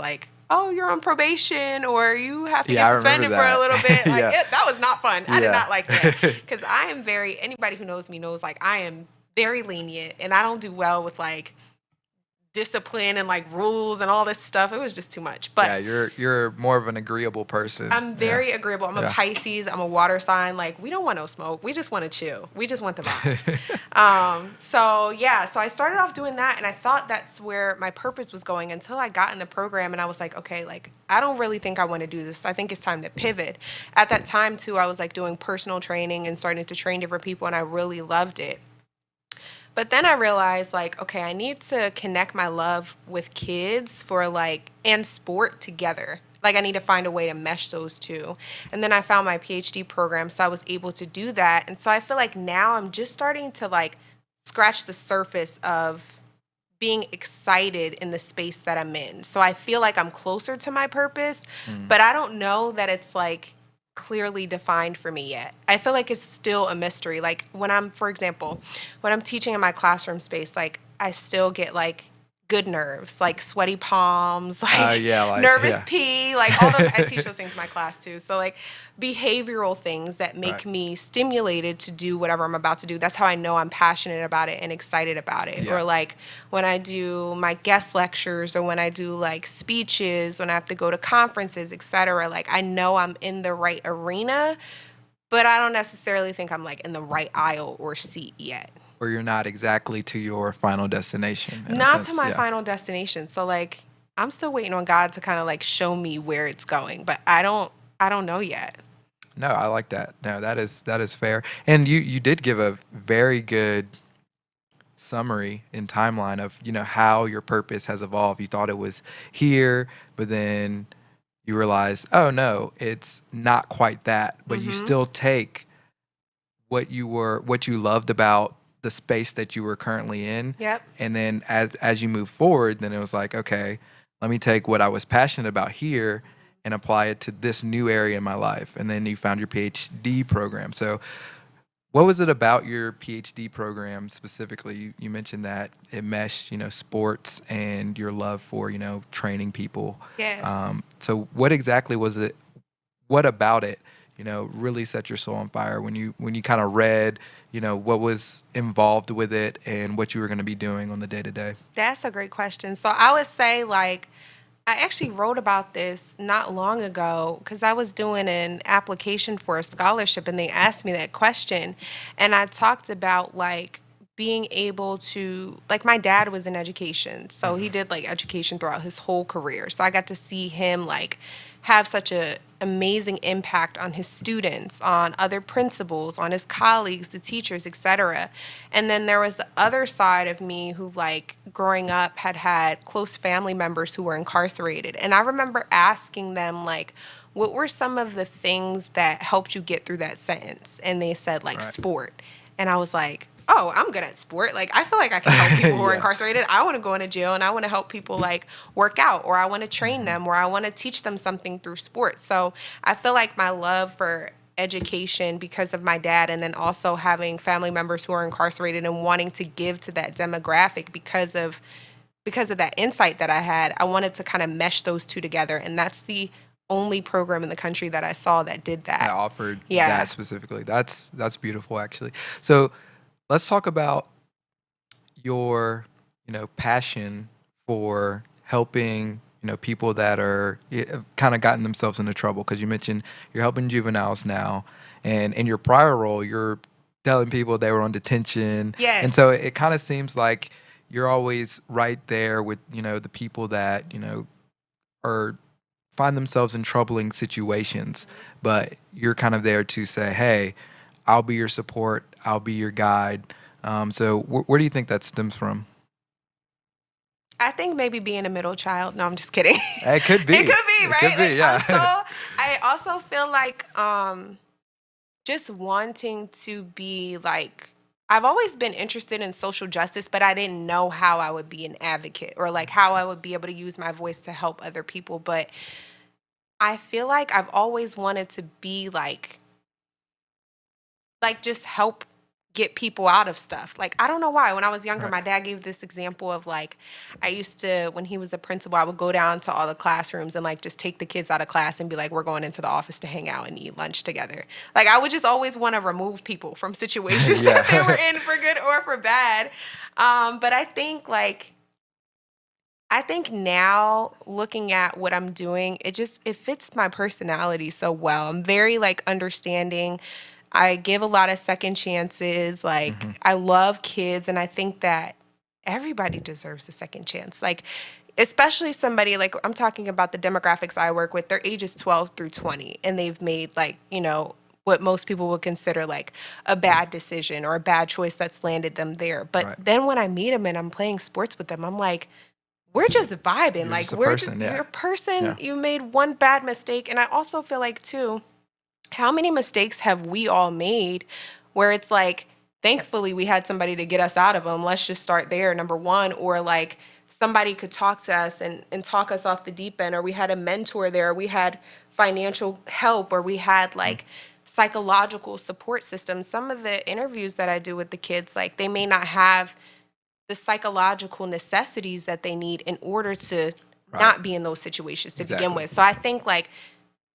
oh, you're on probation, or you have to get suspended for a little bit. That was not fun. I did not like that, because I am anybody who knows me knows, I am very lenient, and I don't do well with discipline and rules and all this stuff. It was just too much. But yeah, you're more of an agreeable person. I'm very agreeable. I'm a Pisces. I'm a water sign. We don't want no smoke. We just want to chill. We just want the vibes. So I started off doing that, and I thought that's where my purpose was going until I got in the program, and I was okay, I don't really think I want to do this. I think it's time to pivot. At that time too, I was like doing personal training and starting to train different people, and I really loved it. But then I realized, like, okay, I need to connect my love with kids for like, and sport together. Like, I need to find a way to mesh those two. And then I found my Ph.D. program, so I was able to do that. And so I feel like now I'm just starting to like scratch the surface of being excited in the space that I'm in. So I feel like I'm closer to my purpose, but I don't know that it's like clearly defined for me yet. I feel like it's still a mystery. Like when I'm, for example, when I'm teaching in my classroom space, like I still get like good nerves, like sweaty palms, like, nervous pee, like all those. I teach those things in my class too. So like behavioral things that make me stimulated to do whatever I'm about to do. That's how I know I'm passionate about it and excited about it. Or like when I do my guest lectures, or when I do like speeches, when I have to go to conferences, etc. Like I know I'm in the right arena, but I don't necessarily think I'm like in the right aisle or seat yet. Or you're not exactly to your final destination in a Not to sense. my Yeah. final destination. So like I'm still waiting on God to kind of like show me where it's going, but I don't know yet. No, I like that. No, that is fair. And you did give a very good summary and timeline of, how your purpose has evolved. You thought it was here, but then you realize, oh no, it's not quite that. But you Mhm. still take what you loved about the space that you were currently in, Yep. and then as you move forward, then it was like, okay, let me take what I was passionate about here and apply it to this new area in my life. And then you found your PhD program. So what was it about your PhD program specifically? You mentioned that it meshed, sports and your love for, training people. Yes. So what exactly was it? What about it, really set your soul on fire when you kind of read, what was involved with it and what you were going to be doing on the day to day? That's a great question. So I would say like I actually wrote about this not long ago because I was doing an application for a scholarship and they asked me that question. And I talked about like being able to, like, my dad was in education. So he did like education throughout his whole career. So I got to see him like have such a amazing impact on his students, on other principals, on his colleagues, the teachers, etc. And then there was the other side of me who, like, growing up had close family members who were incarcerated. And I remember asking them, like, what were some of the things that helped you get through that sentence? And they said, like, Right. sport. And I was like, oh, I'm good at sport. Like, I feel like I can help people who are Yeah. incarcerated. I want to go into jail and I want to help people like work out, or I want to train them, or I want to teach them something through sports. So I feel like my love for education because of my dad, and then also having family members who are incarcerated and wanting to give to that demographic because of that insight that I had, I wanted to kind of mesh those two together. And that's the only program in the country that I saw that did That that. offered Yeah. that specifically. That's beautiful, actually. So let's talk about your, passion for helping, people that are kind of gotten themselves into trouble. Because you mentioned you're helping juveniles now, and in your prior role, you're telling people they were on detention. And so Yes. it kind of seems like you're always right there with, the people that, are find themselves in troubling situations, but you're kind of there to say, hey, I'll be your support, I'll be your guide. So where do you think that stems from? I think maybe being a middle child. No, I'm just kidding. It could be. It could be, It could right? be, Like yeah. I also feel like just wanting to be like I've always been interested in social justice, but I didn't know how I would be an advocate or like how I would be able to use my voice to help other people. But I feel like I've always wanted to be like just help get people out of stuff. Like I don't know why. When I was younger, Right. my dad gave this example of like I used to when he was a principal, I would go down to all the classrooms and like just take the kids out of class and be like, we're going into the office to hang out and eat lunch together. Like I would just always want to remove people from situations that they were Yeah. in for good or for bad. But I think now looking at what I'm doing, it fits my personality so well. I'm very like understanding. I give a lot of second chances. Like Hmm. I love kids and I think that everybody deserves a second chance. Like especially somebody like I'm talking about the demographics I work with, their ages 12 through 20 and they've made like, what most people would consider like a bad decision or a bad choice that's landed them there. But Right. then when I meet them and I'm playing sports with them, I'm like, we're just vibing. You're Like just a we're just, person, you're yeah. a person. Yeah. You made one bad mistake, and I also feel like too, how many mistakes have we all made, where it's like, thankfully we had somebody to get us out of them. Let's just start there, number one, or like somebody could talk to us and talk us off the deep end, or we had a mentor there, or we had financial help, or we had like psychological support systems. Some of the interviews that I do with the kids, like they may not have the psychological necessities that they need in order to Right. not be in those situations to begin Exactly. with. So I think like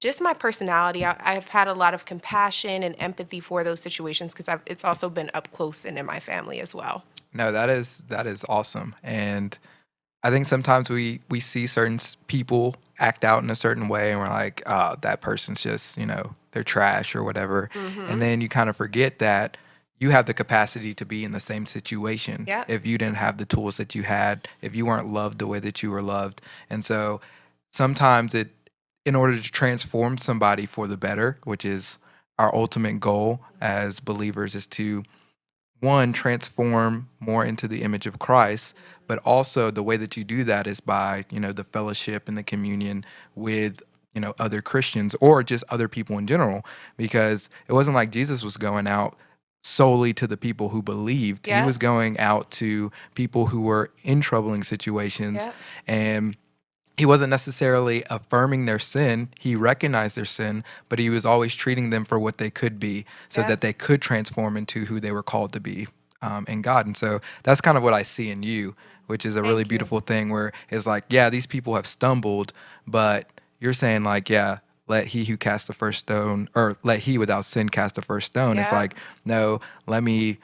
just my personality, I've had a lot of compassion and empathy for those situations because it's also been up close and in my family as well. No, that is awesome. And I think sometimes we see certain people act out in a certain way, and we're like, oh, that person's just, they're trash or whatever. And Mm-hmm. then you kind of forget that you have the capacity to be in the same situation Yep. if you didn't have the tools that you had, if you weren't loved the way that you were loved. And so sometimes in order to transform somebody for the better, which is our ultimate goal as believers, is to one, transform more into the image of Christ, but also the way that you do that is by, the fellowship and the communion with, other Christians or just other people in general, because it wasn't like Jesus was going out solely to the people who believed. He Yep. was going out to people who were in troubling situations, Yep. and he wasn't necessarily affirming their sin. He recognized their sin, but he was always treating them for what they could be so Yep. that they could transform into who they were called to be in God. And so that's kind of what I see in you, which is a really Thank you. beautiful thing where it's like, yeah, these people have stumbled, but you're saying like, yeah, let he who cast the first stone, or let he without sin cast the first stone. It's Yep. like, no, let me,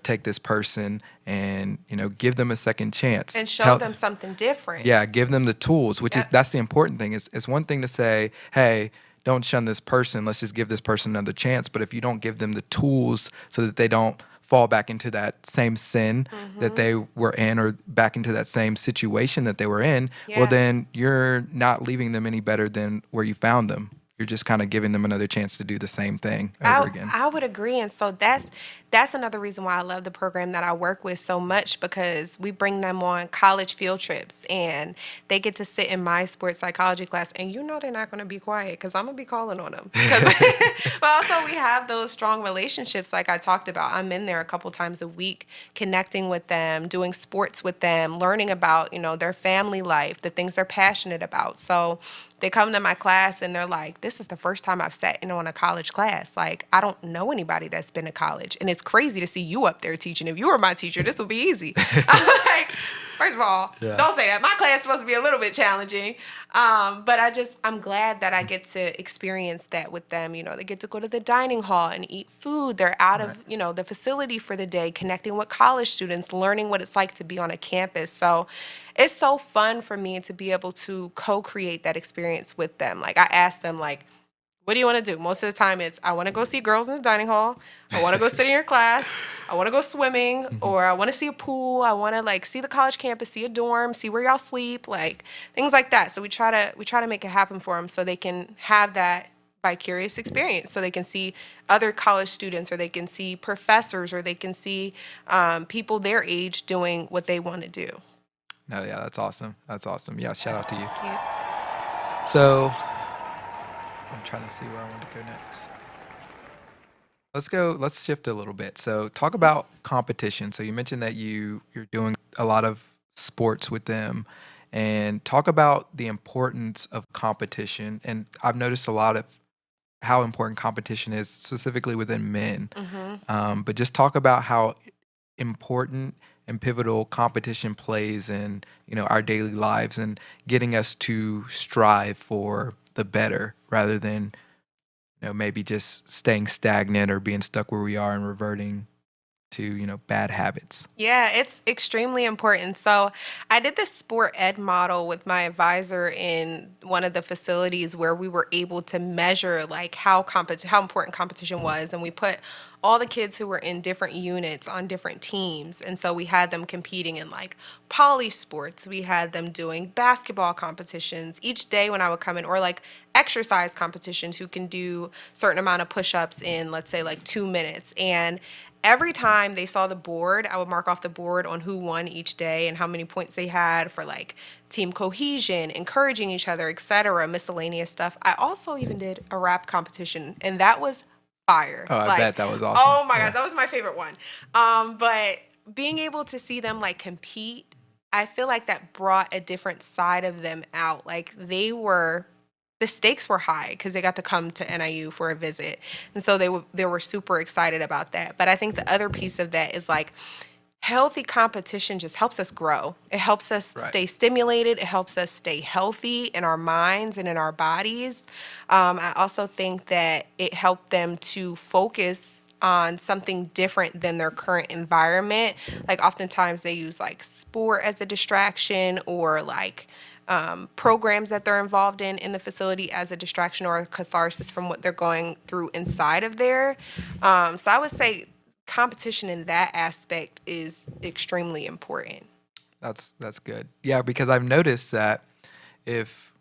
take this person and, give them a second chance. And show them something different. Yeah, give them the tools, which is Yep. that's the important thing. It's one thing to say, hey, don't shun this person. Let's just give this person another chance. But if you don't give them the tools so that they don't fall back into that same sin that Mm-hmm. they were in, or back into that same situation that they were in, well, Yeah. then you're not leaving them any better than where you found them. You're just kind of giving them another chance to do the same thing over I again. I would agree, and so that's another reason why I love the program that I work with so much, because we bring them on college field trips and they get to sit in my sports psychology class, and they're not going to be quiet because I'm gonna be calling on them. Because, but also we have those strong relationships like I talked about. I'm in there a couple times a week, connecting with them, doing sports with them, learning about their family life, the things they're passionate about. So they come to my class and they're like, this is the first time I've sat in on a college class. Like, I don't know anybody that's been to college. And it's crazy to see you up there teaching. If you were my teacher, this would be easy. I'm like, first of all, Yeah. don't say that. My class is supposed to be a little bit challenging. But I'm glad that I get to experience that with them. They get to go to the dining hall and eat food. They're out Right. of, the facility for the day, connecting with college students, learning what it's like to be on a campus. So it's so fun for me to be able to co-create that experience with them. Like, I ask them, like, what do you want to do? Most of the time it's, I want to go see girls in the dining hall. I want to go sit in your class. I want to go swimming, or I want to see a pool. I want to like see the college campus, see a dorm, see where y'all sleep, like things like that. So we try to make it happen for them so they can have that vicarious experience, so they can see other college students, or they can see professors, or they can see people their age doing what they want to do. No, yeah, that's awesome. That's awesome. Yeah, shout out to you. Thank you. So I'm trying to see where I want to go next. Let's shift a little bit. So talk about competition. So you mentioned that you're doing a lot of sports with them, and talk about the importance of competition. And I've noticed a lot of how important competition is specifically within men. Mm-hmm. But just talk about how important and pivotal competition plays in our daily lives and getting us to strive for the better rather than maybe just staying stagnant or being stuck where we are and reverting to bad habits. Yeah, it's extremely important. So I did this sport ed model with my advisor in one of the facilities where we were able to measure like how important competition was. And we put all the kids who were in different units on different teams. And so we had them competing in like poly sports. We had them doing basketball competitions each day when I would come in, or like exercise competitions, who can do certain amount of push-ups in, let's say, like 2 minutes. And every time they saw the board, I would mark off the board on who won each day and how many points they had for like team cohesion, encouraging each other, etc., miscellaneous stuff. I also even did a rap competition, and that was fire. Oh, I Like, bet that was awesome. oh my Yeah. God, that was my favorite one. But being able to see them like compete, I feel like that brought a different side of them out. Like, the stakes were high because they got to come to NIU for a visit. And so they were super excited about that. But I think the other piece of that is like, healthy competition just helps us grow. It helps us Right. stay stimulated. It helps us stay healthy in our minds and in our bodies. I also think that it helped them to focus on something different than their current environment. Like, oftentimes they use like sport as a distraction, or like programs that they're involved in the facility as a distraction or a catharsis from what they're going through inside of there. So I would say competition in that aspect is extremely important. That's good. Yeah, because I've noticed that if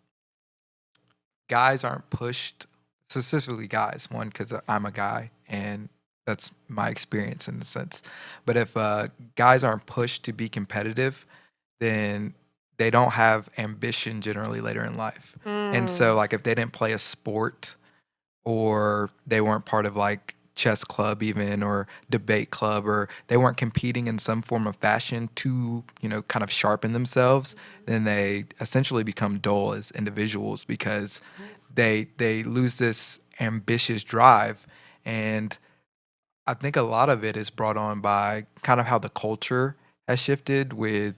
guys aren't pushed, specifically guys, one, because I'm a guy and that's my experience in a sense. But if guys aren't pushed to be competitive, then they don't have ambition generally later in life. And so, like, if they didn't play a sport or they weren't part of like chess club even or debate club or they weren't competing in some form of fashion to kind of sharpen themselves, then they essentially become dull as individuals because they lose this ambitious drive. And I think a lot of it is brought on by kind of how the culture has shifted with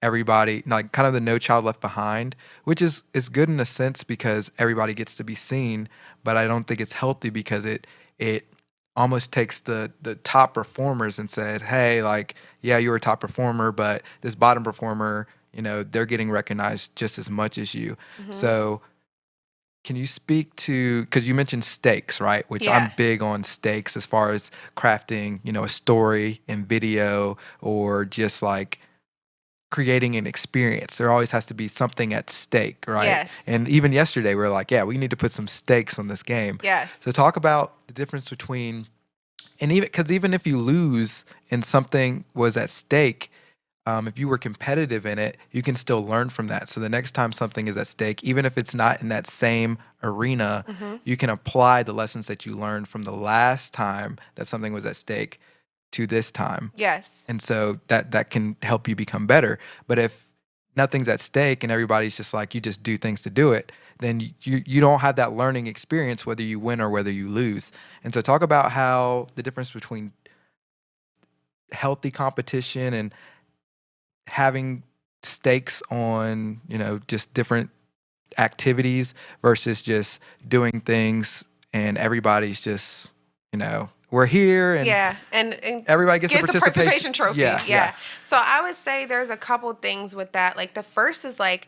everybody, like kind of the No Child Left Behind, which is good in a sense because everybody gets to be seen, but I don't think it's healthy because it almost takes the top performers and said, hey, like, yeah, you're a top performer, but this bottom performer, they're getting recognized just as much as you. So can you speak to, because you mentioned stakes, right? Which I'm big on stakes as far as crafting, a story in video or just like creating an experience. There always has to be something at stake, right? Yes. And even yesterday, we were like, yeah, we need to put some stakes on this game. Yes. So talk about the difference between, and even if you lose and something was at stake, if you were competitive in it, you can still learn from that. So the next time something is at stake, even if it's not in that same arena, you can apply the lessons that you learned from the last time that something was at stake to this time. Yes. And so that can help you become better. But if nothing's at stake and everybody's just like, you just do things to do it, then you don't have that learning experience, whether you win or whether you lose. And so talk about how the difference between healthy competition and having stakes on, just different activities versus just doing things and everybody's just, we're here and and everybody gets a a participation trophy. Yeah. So I would say there's a couple things with that. Like the first is like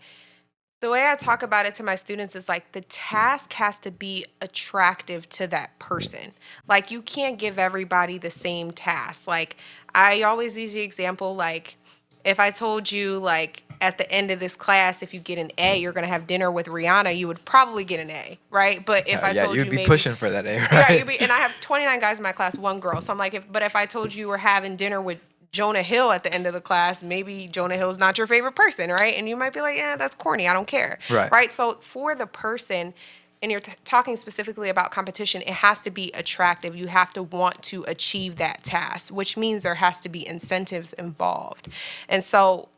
the way I talk about it to my students is like the task has to be attractive to that person. Like you can't give everybody the same task. Like I always use the example like if I told you like at the end of this class, if you get an A, you're going to have dinner with Rihanna, you would probably get an A, right? But if I told you you'd be maybe pushing for that A, right? Yeah, and I have 29 guys in my class, one girl. So I'm like, if I told you were having dinner with Jonah Hill at the end of the class, maybe Jonah Hill's not your favorite person, right? And you might be like, yeah, that's corny. I don't care. Right? So for the person, and you're talking specifically about competition, it has to be attractive. You have to want to achieve that task, which means there has to be incentives involved. And so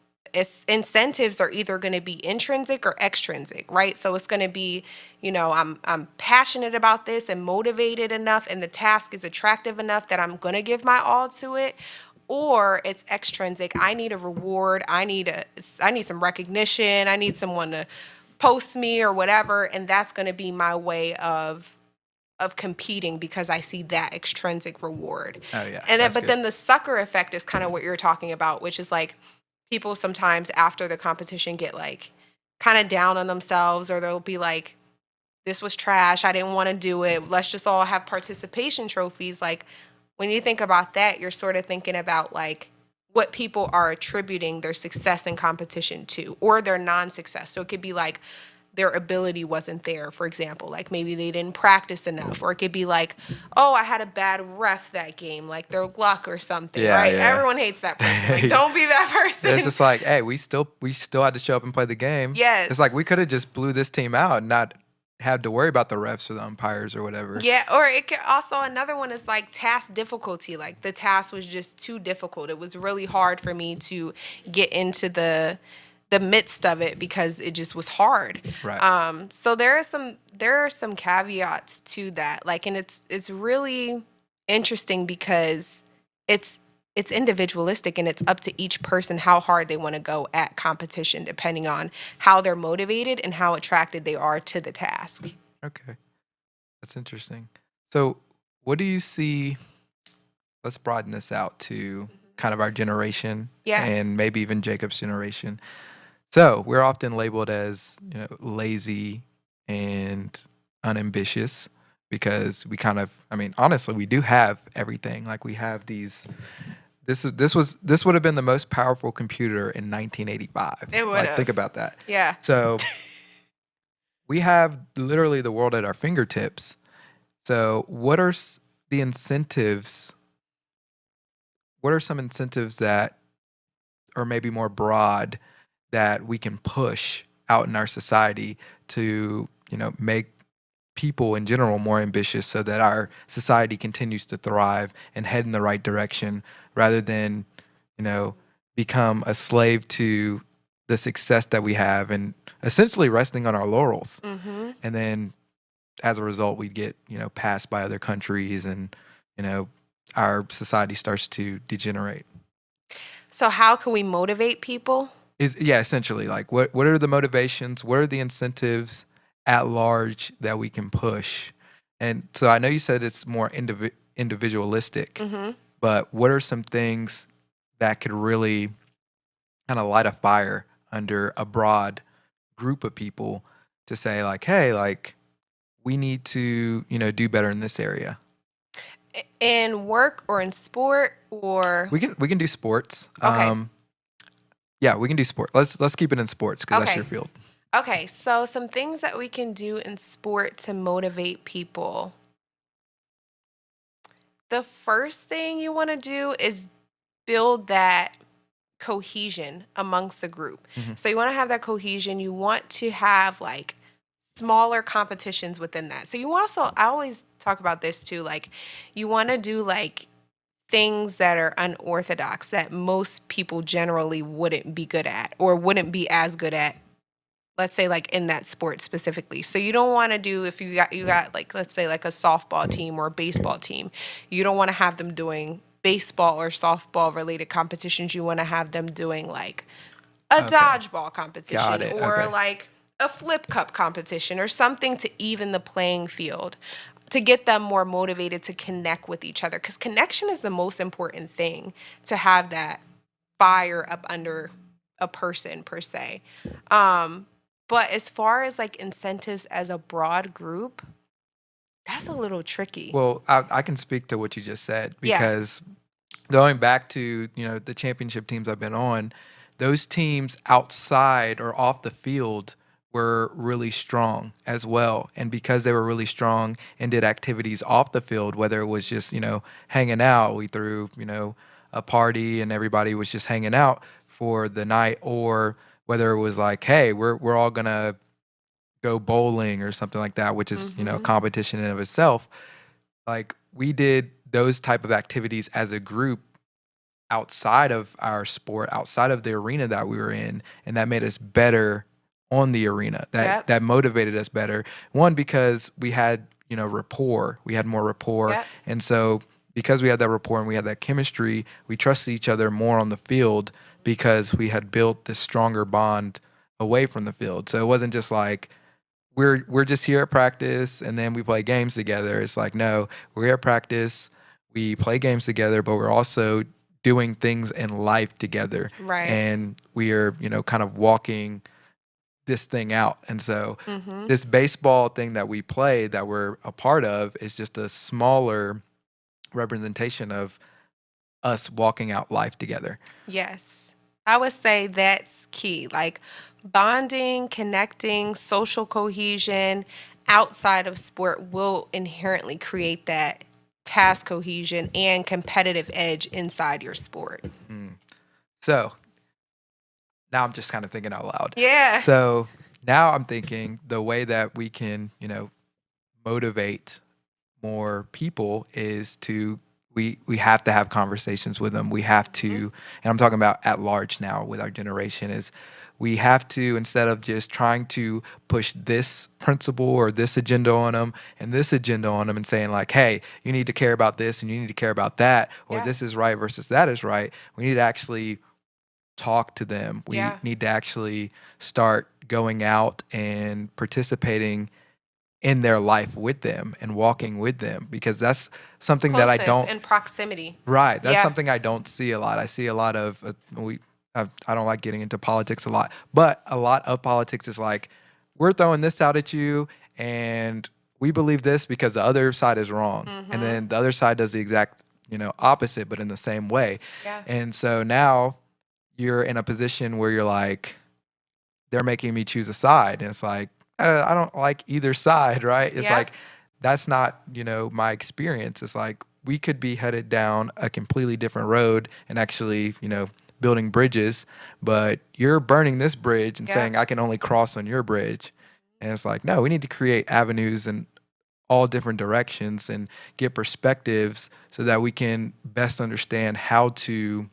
incentives are either going to be intrinsic or extrinsic, right? So it's going to be, I'm passionate about this and motivated enough and the task is attractive enough that I'm going to give my all to it. Or it's extrinsic. I need a reward. I need some recognition. I need someone to post me or whatever, and that's going to be my way of competing because I see that extrinsic reward. Oh yeah. And then the sucker effect is kind of what you're talking about, which is like people sometimes after the competition get like kind of down on themselves, or they'll be like, this was trash. I didn't want to do it. Let's just all have participation trophies. Like when you think about that, you're sort of thinking about like what people are attributing their success in competition to or their non-success. So it could be like their ability wasn't there, for example. Like maybe they didn't practice enough. Or it could be like, oh, I had a bad ref that game, like their luck or something, right? Yeah. Everyone hates that person. Like, don't be that person. It's just like, hey, we still had to show up and play the game. Yes. It's like we could have just blew this team out and not had to worry about the refs or the umpires or whatever. Yeah, or it could also, another one is like task difficulty. Like the task was just too difficult. It was really hard for me to get into the midst of it because it just was hard. Right. So there are some caveats to that. Like, and it's really interesting because it's individualistic and it's up to each person how hard they want to go at competition, depending on how they're motivated and how attracted they are to the task. Okay. That's interesting. So what do you see, let's broaden this out to kind of our generation and maybe even Jacob's generation. So we're often labeled as, lazy and unambitious because we kind of, I mean, honestly, we do have everything. Like we have these. This would have been the most powerful computer in 1985. It would Like think have. about that. Yeah. So we have literally the world at our fingertips. So what are the incentives? What are some incentives that are maybe more broad that we can push out in our society to, make people in general more ambitious so that our society continues to thrive and head in the right direction rather than, you know, become a slave to the success that we have and essentially resting on our laurels. Mm-hmm. And then as a result, we get, passed by other countries and, our society starts to degenerate. So how can we motivate people? Essentially, like what are the motivations? What are the incentives at large that we can push? And so I know you said it's more individualistic, Mm-hmm. but what are some things that could really kind of light a fire under a broad group of people to say like, hey, like we need to, do better in this area? In work or in sport or We can do sports. okay. Yeah, we can do sport. Let's keep it in sports because that's Okay. your field. Okay, so some things that we can do in sport to motivate people. The first thing you want to do is build that cohesion amongst the group. Mhm. So you want to have that cohesion. You want to have like smaller competitions within that. So you also, I always talk about this too, like you want to do like things that are unorthodox that most people generally wouldn't be good at or wouldn't be as good at, let's say like in that sport specifically. So you don't want to do, if you got like, let's say like a softball team or a baseball team, you don't want to have them doing baseball or softball related competitions. You want to have them doing like a Okay. dodgeball Got competition it. or Okay. like a flip cup competition or something to even the playing field, to get them more motivated to connect with each other, because connection is the most important thing to have that fire up under a person per se. But as far as like incentives as a broad group, that's a little tricky. Well, I can speak to what you just said Yeah. because going back to, the championship teams I've been on, those teams outside or off the field were really strong as well. And because they were really strong and did activities off the field, whether it was just, hanging out, we threw, a party and everybody was just hanging out for the night, or whether it was like, hey, we're all gonna go bowling or something like that, which is, a Mm-hmm. competition in and of itself. Like we did those type of activities as a group outside of our sport, outside of the arena that we were in, and that made us better on the arena. That Yep. that motivated us better. One, because we had, rapport. We had more rapport. Yep. And so because we had that rapport and we had that chemistry, we trusted each other more on the field because we had built this stronger bond away from the field. So it wasn't just like we're just here at practice and then we play games together. It's like, no, we're here at practice, we play games together, but we're also doing things in life together. Right. And we are, kind of walking this thing out. And so Mm-hmm. this baseball thing that we play that we're a part of is just a smaller representation of us walking out life together. Yes. I would say that's key. Like bonding, connecting, social cohesion outside of sport will inherently create that task cohesion and competitive edge inside your sport. Mm. So now I'm just kind of thinking out loud. Yeah. So now I'm thinking the way that we can, motivate more people is to we have to have conversations with them. We have to, and I'm talking about at large now with our generation, is we have to, instead of just trying to push this principle or this agenda on them and this agenda on them and saying like, hey, you need to care about this and you need to care about that, or Yeah. this is right versus that is right. We need to actually talk to them. We Yeah. need to actually start going out and participating in their life with them and walking with them, because that's something that I Closeness don't and proximity. right. That's Yeah. something I don't see a lot. I see a lot of I don't like getting into politics a lot, but a lot of politics is like, we're throwing this out at you and we believe this because the other side is wrong. And Mm-hmm. then the other side does the exact, opposite, but in the same way. Yeah. And so now you're in a position where you're like, they're making me choose a side. And it's like, I don't like either side, right? It's Yep. like, that's not, my experience. It's like, we could be headed down a completely different road and actually, building bridges, but you're burning this bridge and Yep. saying, I can only cross on your bridge. And it's like, no, we need to create avenues in all different directions and get perspectives so that we can best understand how to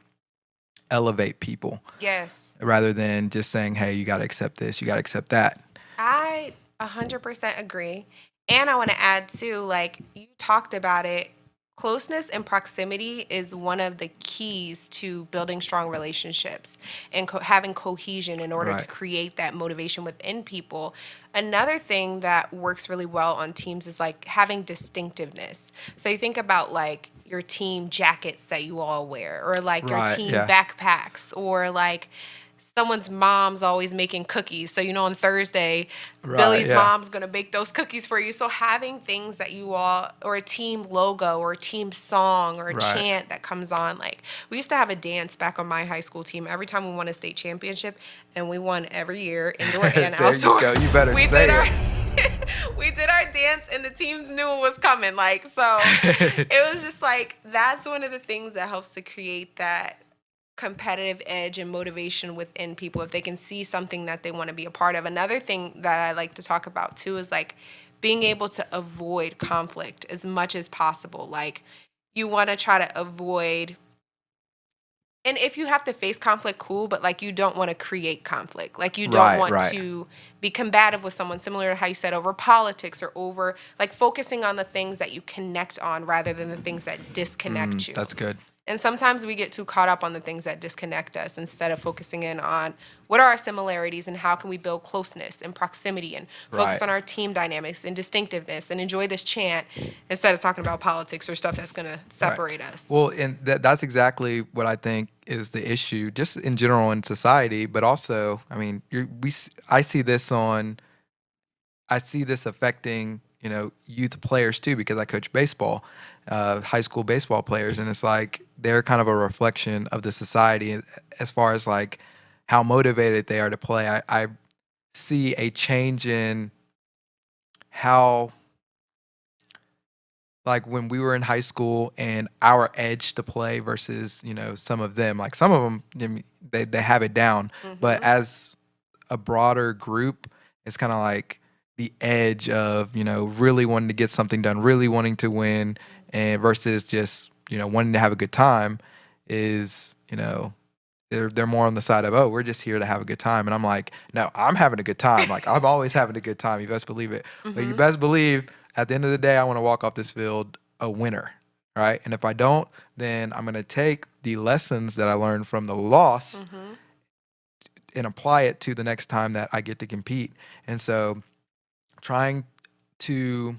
elevate people Yes. rather than just saying, hey, you got to accept this, you got to accept that. I 100% agree. And I want to add too, like you talked about it, closeness and proximity is one of the keys to building strong relationships and having cohesion in order to Right. create that motivation within people. Another thing that works really well on teams is like having distinctiveness. So you think about like your team jackets that you all wear, or like your Right. team Yeah. backpacks, or like someone's mom's always making cookies. So, on Thursday, Right. Billy's Yeah. mom's going to bake those cookies for you. So, having things that you all, or a team logo, or a team song, or a Right. chant that comes on. Like, we used to have a dance back on my high school team every time we won a state championship, and we won every year, indoor and There you outdoor. go. You better we say did our. it. We did our dance and the teams knew it was coming. Like, so it was just like, that's one of the things that helps to create that competitive edge and motivation within people if they can see something that they want to be a part of. Another thing that I like to talk about too is like being able to avoid conflict as much as possible. Like you want to try to avoid, and if you have to face conflict, cool, but like you don't want to create conflict. Like you don't Right. want Right. to be combative with someone, similar to how you said over politics or over like focusing on the things that you connect on rather than the things that disconnect you. That's good. And sometimes we get too caught up on the things that disconnect us instead of focusing in on what are our similarities and how can we build closeness and proximity and focus Right. on our team dynamics and distinctiveness and enjoy this chant instead of talking about politics or stuff that's going to separate us. Well, and that's exactly what I think is the issue, just in general in society, but also, I mean, I see this affecting, youth players too, because I coach baseball, high school baseball players, and it's like they're kind of a reflection of the society as far as like how motivated they are to play. I see a change in how, like when we were in high school and our edge to play versus, some of them, like some of them, they have it down, but as a broader group, it's kind of like the edge of, really wanting to get something done, really wanting to win, and versus just, wanting to have a good time is, they're more on the side of, oh, we're just here to have a good time. And I'm like, no, I'm having a good time. Like I'm always having a good time. You best believe it. But you best believe at the end of the day, I want to walk off this field a winner. Right. And if I don't, then I'm going to take the lessons that I learned from the loss and apply it to the next time that I get to compete. And so trying to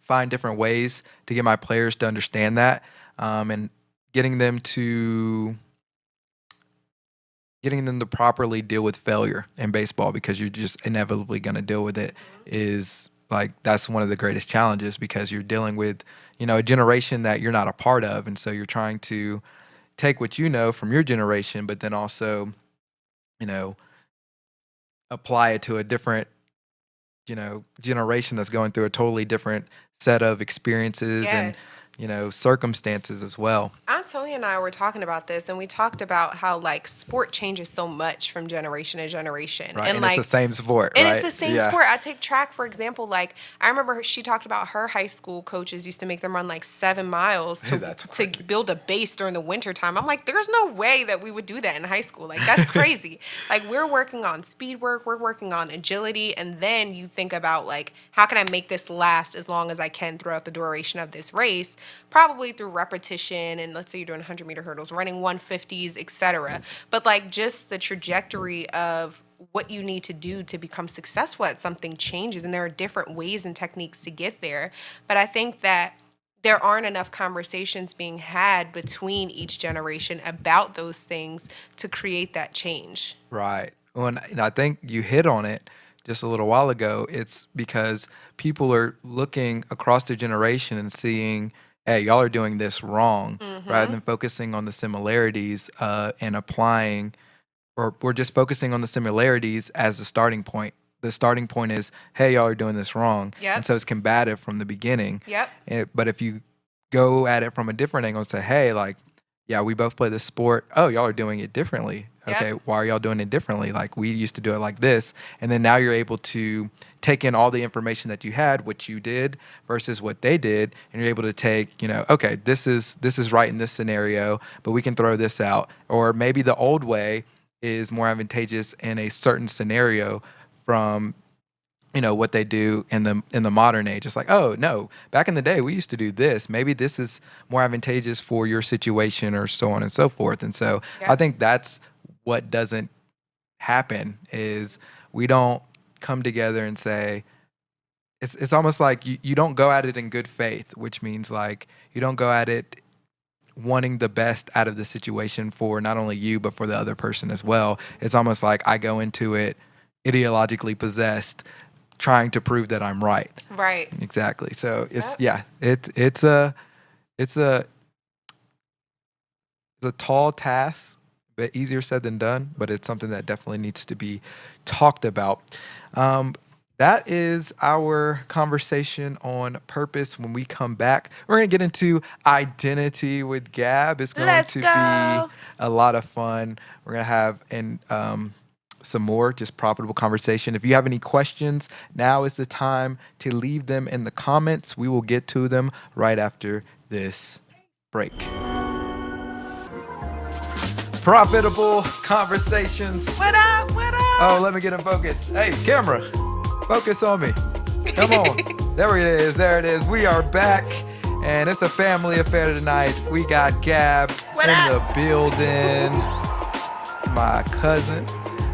find different ways to get my players to understand that, and getting them to properly deal with failure in baseball, because you're just inevitably going to deal with it, is like that's one of the greatest challenges, because you're dealing with, a generation that you're not a part of. And so you're trying to take what you know from your generation, but then also, apply it to a different, generation that's going through a totally different set of experiences and, circumstances as well. Antonia and I were talking about this, and we talked about how like sport changes so much from generation to generation, Right. And like it's the same sport, and right? it's the same Yeah. sport. I take track, for example. Like I remember she talked about her high school coaches used to make them run like 7 miles That's to crazy. build a base during the winter time. I'm like, there's no way that we would do that in high school. Like that's crazy. Like we're working on speed work, we're working on agility, and then you think about like how can I make this last as long as I can throughout the duration of this race, probably through repetition, and let's say you're doing 100-meter hurdles, running 150s, etc. But like just the trajectory of what you need to do to become successful at something changes, and there are different ways and techniques to get there. But I think that there aren't enough conversations being had between each generation about those things to create that change. Right. Well, and I think you hit on it just a little while ago. It's because people are looking across the generation and seeing, hey, y'all are doing this wrong, rather than focusing on the similarities and applying, or we're just focusing on the similarities as the starting point. The starting point is, hey, y'all are doing this wrong. Yep. And so it's combative from the beginning. Yep. But if you go at it from a different angle and say, hey, like, yeah, we both play this sport. Oh, y'all are doing it differently. Okay, Yep. why are y'all doing it differently? Like, we used to do it like this. And then now you're able to take in all the information that you had, what you did versus what they did. And you're able to take, okay, this is right in this scenario, but we can throw this out. Or maybe the old way is more advantageous in a certain scenario from what they do in the modern age. It's like, oh no, back in the day we used to do this. Maybe this is more advantageous for your situation, or so on and so forth. And so Yeah. I think that's what doesn't happen, is we don't come together and say, it's almost like you don't go at it in good faith, which means like you don't go at it wanting the best out of the situation for not only you but for the other person as well. It's almost like I go into it ideologically possessed, trying to prove that I'm right. Right. Exactly. So it's Yep. it's a tall task, but easier said than done. But it's something that definitely needs to be talked about. That is our conversation on purpose. When we come back, we're going to get into identity with Gab. It's going Let's to go. be a lot of fun. We're going to have some more just profitable conversation. If you have any questions, now is the time to leave them in the comments. We will get to them right after this break. Profitable conversations. What up? What up? Oh, let me get in focus. Hey, camera, focus on me. Come on. There it is. There it is. We are back, and it's a family affair tonight. We got Gab What in up? the building. My cousin.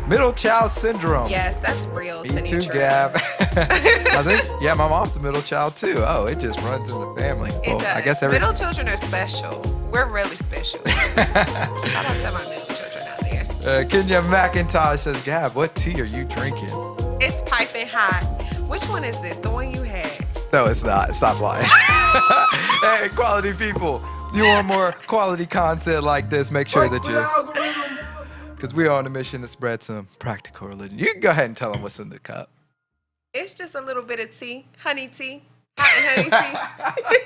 Middle child syndrome. Yes, that's real. Me Cindy too, True. Gab. I think, yeah, my mom's a middle child too. Oh, it just runs in the family. It Well, does. I guess Middle children are special. We're really special. Shout out to my middle children out there. Kenya McIntosh says, Gab, what tea are you drinking? It's piping hot. Which one is this? The one you had? No, it's not. Stop lying. Hey, quality people. You want more quality content like this, make sure that you... Because we are on a mission to spread some practical religion. You can go ahead and tell them what's in the cup. It's just a little bit of tea. Honey tea. Hot and honey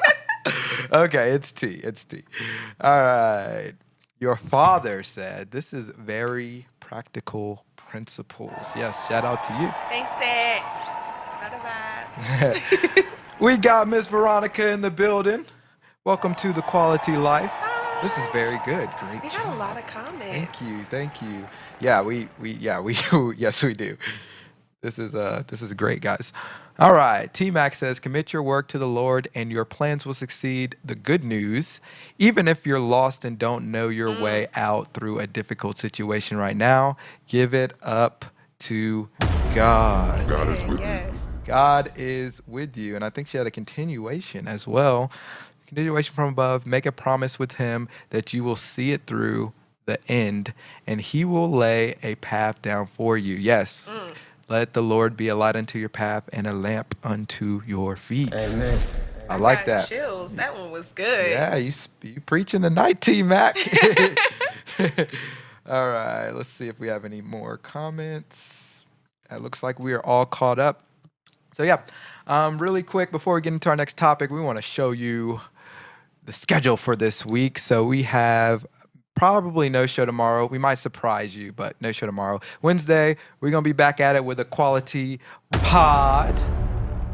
tea. Okay, it's tea. It's tea. All right. Your father said this is very practical principles. Yes, shout out to you. Thanks, Dad. Not a vibe. We got Miss Veronica in the building. Welcome to The Quality Life. This is very good. Great We job. got a lot of comments. Thank you. Yeah, we yes, we do. This is great, guys. All right. T-Mac says, commit your work to the Lord and your plans will succeed. The good news, even if you're lost and don't know your way out through a difficult situation right now, give it up to God. God is with you. Yes. God is with you. And I think she had a continuation as well. Continuation from above. Make a promise with him that you will see it through the end and he will lay a path down for you. Yes. Let the Lord be a light unto your path and a lamp unto your feet. Amen. I like got that. Chills. That one was good. Yeah, you preaching tonight, T-Mac. All right, let's see if we have any more comments. It looks like we are all caught up. So yeah, really quick before we get into our next topic, we want to show you the schedule for this week. So we have probably no show tomorrow. We might surprise you, but no show tomorrow. Wednesday, we're going to be back at it with a quality pod.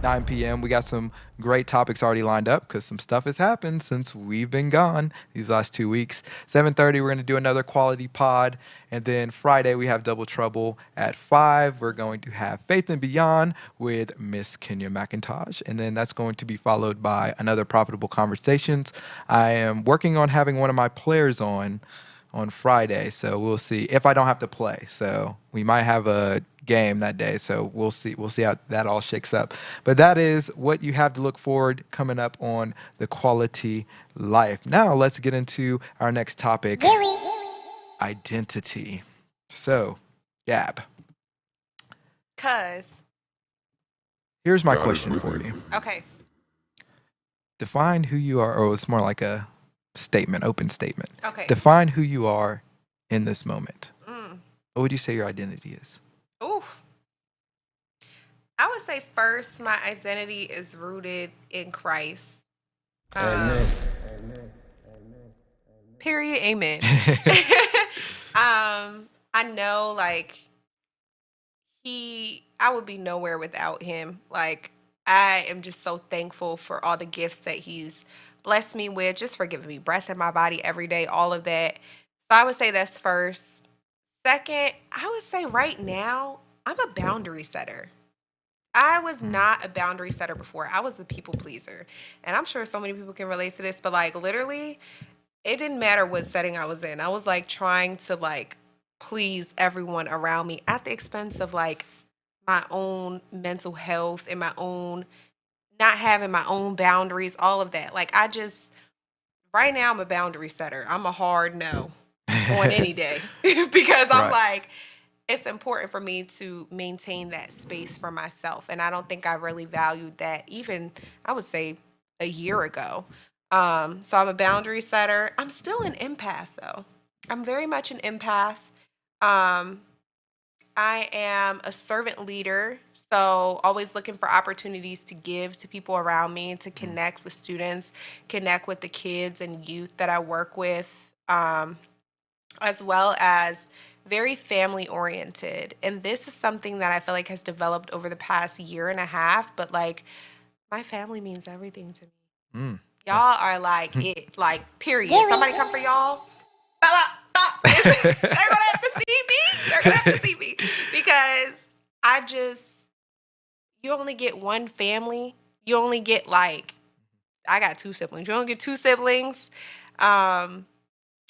9 p.m. We got some great topics already lined up because some stuff has happened since we've been gone these last 2 weeks. 7:30, we're going to do another quality pod. And then Friday, we have Double Trouble at 5. We're going to have Faith and Beyond with Miss Kenya McIntosh. And then that's going to be followed by another Profitable Conversations. I am working on having one of my players on Friday, so we'll see if I don't have to play. So we might have a game that day. So we'll see. We'll see how that all shakes up. But that is what you have to look forward coming up on the Quality Life. Now let's get into our next topic, identity. So, Gab, Cuz. here's my question for you. Okay. Define who you are, or it's more like a statement, open statement. Okay. Define who you are in this moment. Mm. What would you say your identity is? Oof. I would say first, my identity is rooted in Christ. Amen. Period. Amen. I know, like, I would be nowhere without him. Like, I am just so thankful for all the gifts that he's blessed me with, just for giving me breath in my body every day, all of that. So I would say that's first. Second, I would say right now, I'm a boundary setter. I was not a boundary setter before. I was a people pleaser. And I'm sure so many people can relate to this, but like literally, it didn't matter what setting I was in. I was like trying to like please everyone around me at the expense of like my own mental health and my own not having my own boundaries, all of that. Like right now I'm a boundary setter. I'm a hard no on any day because I'm like, it's important for me to maintain that space for myself. And I don't think I really valued that even, I would say, a year ago. So I'm a boundary setter. I'm still an empath, though. I'm very much an empath. I am a servant leader, so always looking for opportunities to give to people around me, to connect with students, connect with the kids and youth that I work with, as well as very family oriented. And this is something that I feel like has developed over the past year and a half, but like my family means everything to me. Y'all are like it, like period. Somebody come for y'all. They're gonna have to see me. They're gonna have to see me because you only get one family. You only get I got two siblings. You only get two siblings.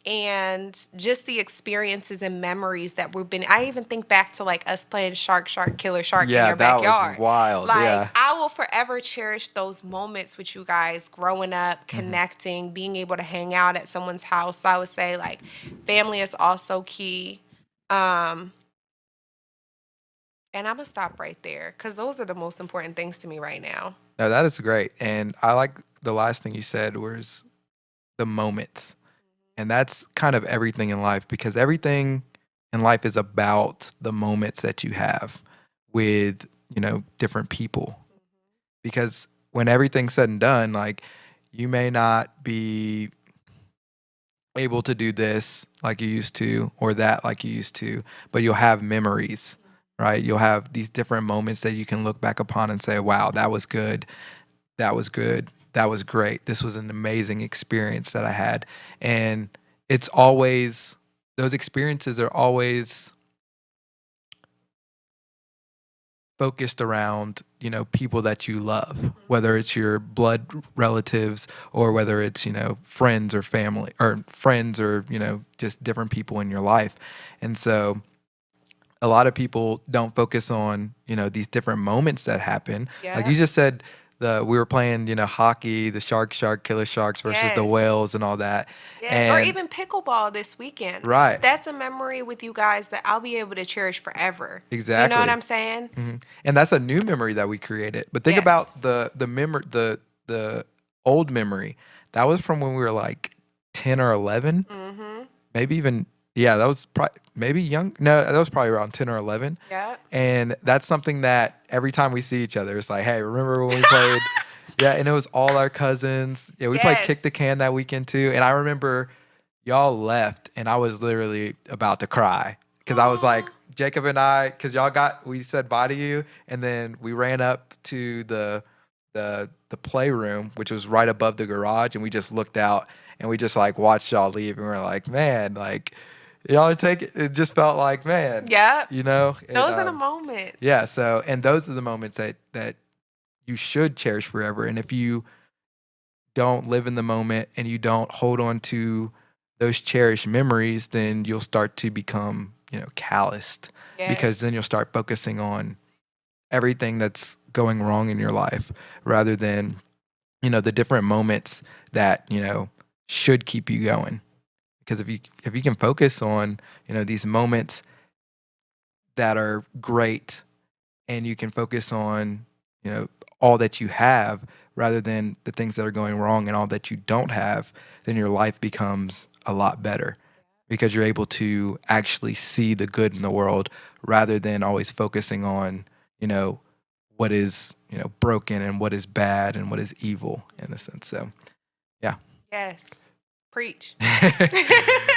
And just the experiences and memories that I even think back to like us playing Shark, Killer Shark in your backyard. Yeah, that was wild. I will forever cherish those moments with you guys growing up, connecting, being able to hang out at someone's house. So I would say like family is also key. And I'm going to stop right there because those are the most important things to me right now. No, that is great. And I like the last thing you said was the moments. And that's kind of everything in life, because everything in life is about the moments that you have with, different people. Because when everything's said and done, like you may not be able to do this like you used to or that like you used to, but you'll have memories, right? You'll have these different moments that you can look back upon and say, wow, that was good. That was good. That was great. This was an amazing experience that I had. And it's always, those experiences are always focused around, people that you love, whether it's your blood relatives or whether it's, friends or family or friends or, just different people in your life. And so a lot of people don't focus on, these different moments that happen. Yeah. Like you just said, we were playing, hockey, the Shark, Killer Sharks versus the Whales and all that. Yeah. Or even pickleball this weekend. Right. That's a memory with you guys that I'll be able to cherish forever. Exactly. You know what I'm saying? Mm-hmm. And that's a new memory that we created. But think about the old memory. That was from when we were like 10 or 11. Mm-hmm. Maybe even, that was maybe young. No, that was probably around 10 or 11. Yeah. And that's something that every time we see each other, it's like, hey, remember when we played? Yeah, and it was all our cousins. Yeah, we played Kick the Can that weekend too. And I remember y'all left and I was literally about to cry because I was like, Jacob and I, because we said bye to you, and then we ran up to the playroom, which was right above the garage, and we just looked out and we just like watched y'all leave, and we were like, man, like y'all are taking. It just felt like, man, yeah, those are the moments. Yeah, so and those are the moments that you should cherish forever, and if you don't live in the moment and you don't hold on to those cherished memories, then you'll start to become, calloused, because Yes. then you'll start focusing on everything that's going wrong in your life rather than, the different moments that, should keep you going. Because if you can focus on, these moments that are great, and you can focus on, all that you have rather than the things that are going wrong and all that you don't have, then your life becomes a lot better because you're able to actually see the good in the world rather than always focusing on, what is, broken and what is bad and what is evil in a sense. So, yeah. Yes. Preach.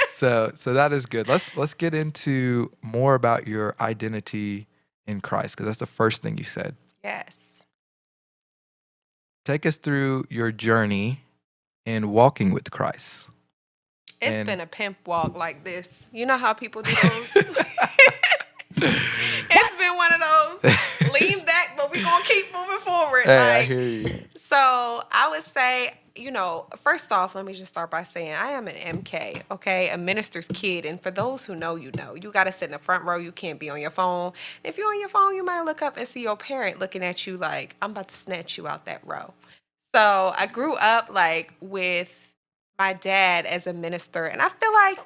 So that is good. Let's get into more about your identity in Christ, because that's the first thing you said. Yes. Take us through your journey in walking with Christ. It's been a pimp walk like this. You know how people do those? It's been one of those lean back, but we're going to keep moving forward. Hey, I hear you. So I would say, first off, let me just start by saying I am an MK, okay? A minister's kid. And for those who know, you got to sit in the front row. You can't be on your phone. If you're on your phone, you might look up and see your parent looking at you like, I'm about to snatch you out that row. So I grew up with my dad as a minister. And I feel like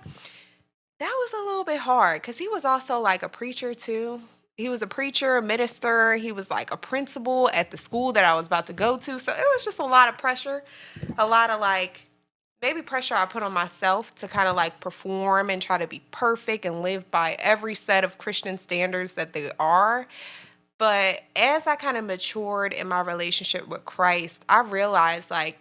that was a little bit hard because he was also a preacher too. He was a preacher, a minister. He was a principal at the school that I was about to go to. So it was just a lot of pressure, a lot of maybe pressure I put on myself to kind of perform and try to be perfect and live by every set of Christian standards that they are. But as I kind of matured in my relationship with Christ, I realized I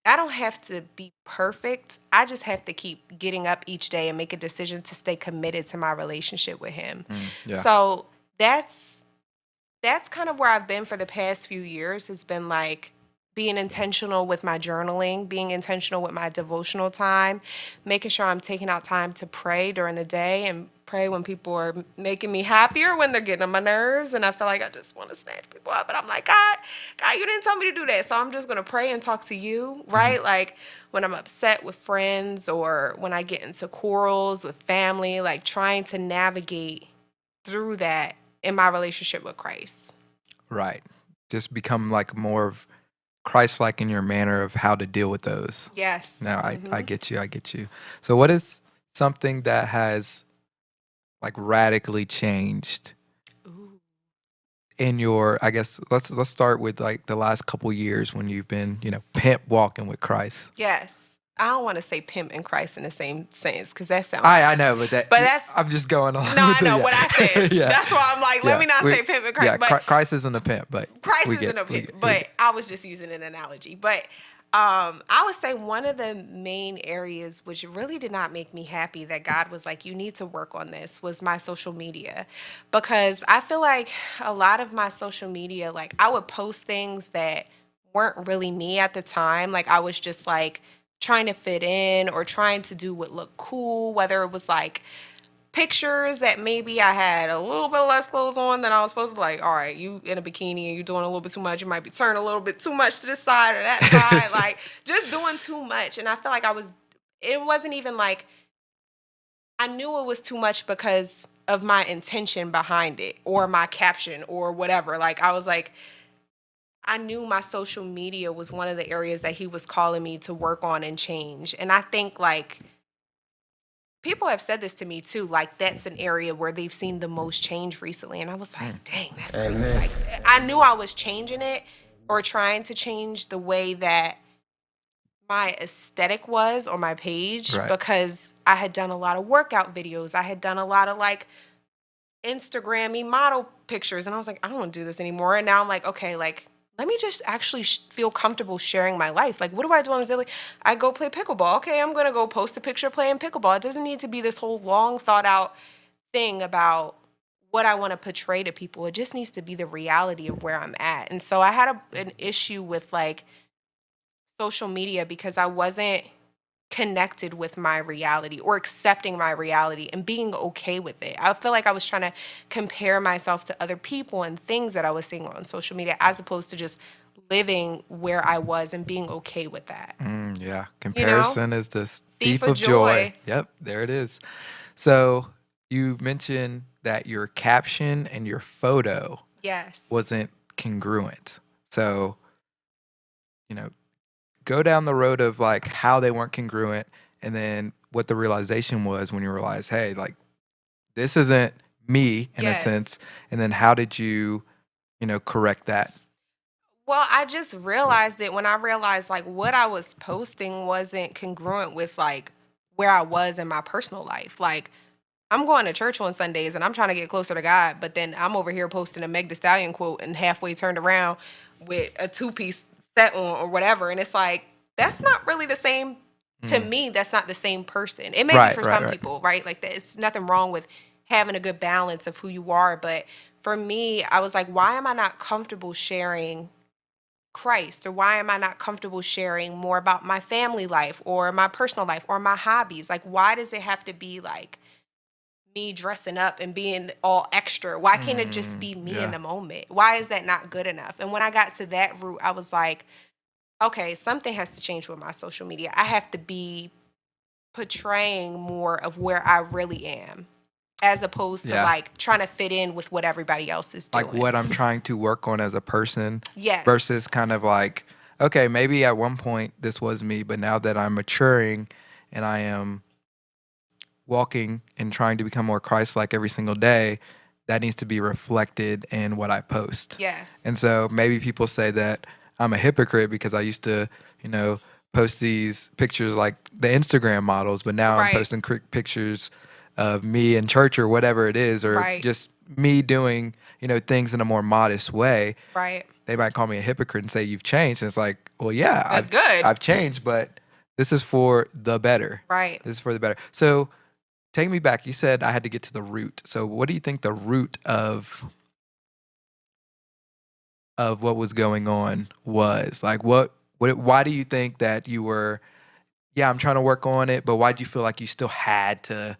don't have to be perfect. I just have to keep getting up each day and make a decision to stay committed to my relationship with him. Yeah. So that's kind of where I've been for the past few years. It's been being intentional with my journaling, being intentional with my devotional time, making sure I'm taking out time to pray during the day and pray when people are making me happier, when they're getting on my nerves, and I feel like I just want to snatch people up. But I'm like, God, you didn't tell me to do that, so I'm just going to pray and talk to you, right? Mm-hmm. When I'm upset with friends or when I get into quarrels with family, trying to navigate through that in my relationship with Christ. Right. Just become more of Christ-like in your manner of how to deal with those. Yes. No, I get you. So what is something that has radically changed in your, I guess let's start with the last couple years when you've been, pimp walking with Christ. Yes. I don't want to say pimp and Christ in the same sense because that sounds. I know, but that's. I'm just going on. No, I know what I said. Yeah. That's why I'm let me not say pimp and Christ. Yeah, but Christ isn't a pimp, but Christ isn't a pimp. But I was just using an analogy. But I would say one of the main areas which really did not make me happy that God was you need to work on this was my social media, because I feel like a lot of my social media, I would post things that weren't really me at the time. I was just trying to fit in or trying to do what looked cool, whether it was pictures that maybe I had a little bit less clothes on than I was supposed to, all right, you in a bikini and you're doing a little bit too much, you might be turning a little bit too much to this side or that side, just doing too much. And I feel it wasn't even I knew it was too much because of my intention behind it or my caption or whatever. I was I knew my social media was one of the areas that he was calling me to work on and change. And I think people have said this to me too, that's an area where they've seen the most change recently. And I was dang, that's crazy. I knew I was changing it or trying to change the way that my aesthetic was on my page, right, because I had done a lot of workout videos. I had done a lot of Instagram-y model pictures. And I was I don't want to do this anymore. And now I'm okay, let me just actually feel comfortable sharing my life. What do I do on a daily? I go play pickleball. Okay, I'm going to go post a picture playing pickleball. It doesn't need to be this whole long thought out thing about what I want to portray to people. It just needs to be the reality of where I'm at. And so I had an issue with social media because I wasn't connected with my reality or accepting my reality and being okay with it. I feel I was trying to compare myself to other people and things that I was seeing on social media as opposed to just living where I was and being okay with that. Yeah. Comparison is this thief of joy. Yep. There it is. So you mentioned that your caption and your photo Yes. wasn't congruent. So, you know, go down the road of like how they weren't congruent and then what the realization was when you realized, hey, like this isn't me in a Yes. sense. And then how did you, correct that? Well, I just realized it when I realized like what I was posting wasn't congruent with like where I was in my personal life. Like I'm going to church on Sundays and I'm trying to get closer to God, but then I'm over here posting a Meg Thee Stallion quote and halfway turned around with a two-piece set on or whatever. And it's like, that's not really the same. To Mm. me, that's not the same person. It may be Right, for right, some right. people, right? Like, it's nothing wrong with having a good balance of who you are. But for me, I was like, why am I not comfortable sharing Christ? Or why am I not comfortable sharing more about my family life or my personal life or my hobbies? Like, why does it have to be like me dressing up and being all extra? Why can't it just be me in Yeah. the moment? Why is that not good enough? And when I got to that route, I was like, okay, something has to change with my social media. I have to be portraying more of where I really am as opposed to Yeah. like trying to fit in with what everybody else is Like doing. what I'm trying to work on as a person Yes. versus kind of like, okay, maybe at one point this was me, but now that I'm maturing and I am walking and trying to become more Christ-like every single day, that needs to be reflected in what I post. Yes. And so maybe people say that I'm a hypocrite because I used to, post these pictures like the Instagram models, but now I'm Right. posting pictures of me in church or whatever it is, or Right. just me doing, things in a more modest way. Right. They might call me a hypocrite and say you've changed. And it's like, well, yeah, That's good. I've changed, but this is for the better. Right. This is for the better. So take me back. You said I had to get to the root. So what do you think the root of what was going on was? Like why do you think that you were, yeah, I'm trying to work on it, but why do you feel like you still had to,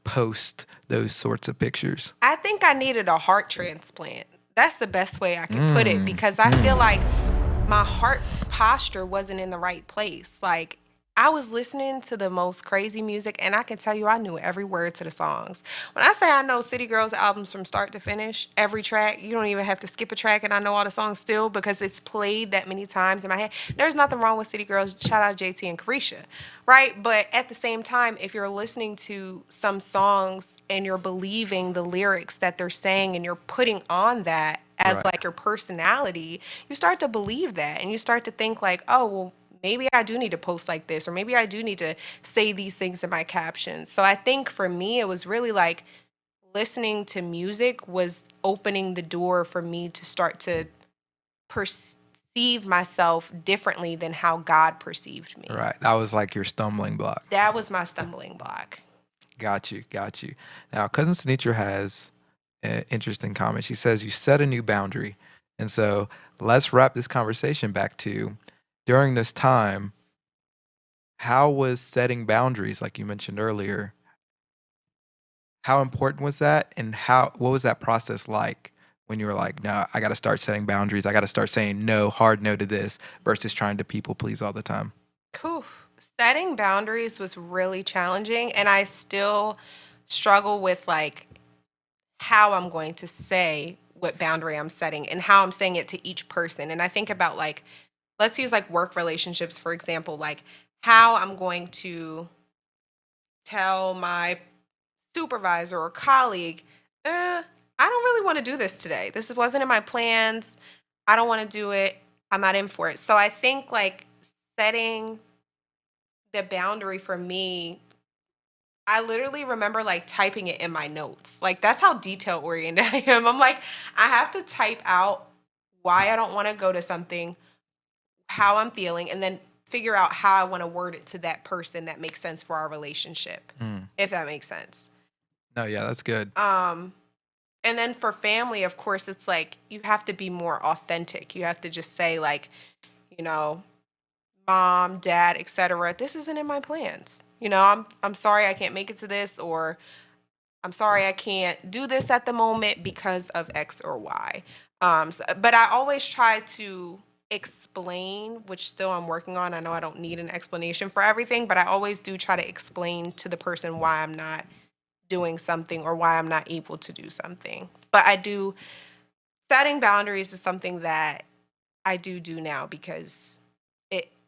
post those sorts of pictures? I think I needed a heart transplant. That's the best way I can put it, Mm, because I feel like my heart posture wasn't in the right place. Like, I was listening to the most crazy music, and I can tell you I knew every word to the songs. When I say I know City Girls albums from start to finish, every track, you don't even have to skip a track, and I know all the songs still because it's played that many times in my head. There's nothing wrong with City Girls. Shout out JT and Carisha, right? But at the same time, if you're listening to some songs and you're believing the lyrics that they're saying and you're putting on that as right. like your personality, you start to believe that and you start to think like, oh, well, maybe I do need to post like this, or maybe I do need to say these things in my captions. So I think for me, it was really like listening to music was opening the door for me to start to perceive myself differently than how God perceived me. Right. That was like your stumbling block. That was my stumbling block. Got you. Got you. Now, Cousin Sinitra has an interesting comment. She says, you set a new boundary. And so let's wrap this conversation back to during this time, how was setting boundaries, like you mentioned earlier, how important was that? And what was that process like when you were like, no, I got to start setting boundaries. I got to start saying no, hard no to this versus trying to people please all the time? Whew. Setting boundaries was really challenging, and I still struggle with like how I'm going to say what boundary I'm setting and how I'm saying it to each person. And I think about like, let's use like work relationships, for example, like how I'm going to tell my supervisor or colleague, I don't really want to do this today. This wasn't in my plans. I don't want to do it. I'm not in for it. So I think like setting the boundary for me, I literally remember like typing it in my notes. Like that's how detail oriented I am. I'm like, I have to type out why I don't want to go to something, how I'm feeling, and then figure out how I want to word it to that person that makes sense for our relationship, Mm. if that makes sense. No, yeah, that's good. And then for family, of course, it's like you have to be more authentic. You have to just say like, you know, mom, dad, etc. This isn't in my plans. You know, I'm sorry I can't make it to this, or I'm sorry I can't do this at the moment because of X or Y. But I always try to explain, which still I'm working on. I know I don't need an explanation for everything, but I always do try to explain to the person why I'm not doing something or why I'm not able to do something. But setting boundaries is something that I do now because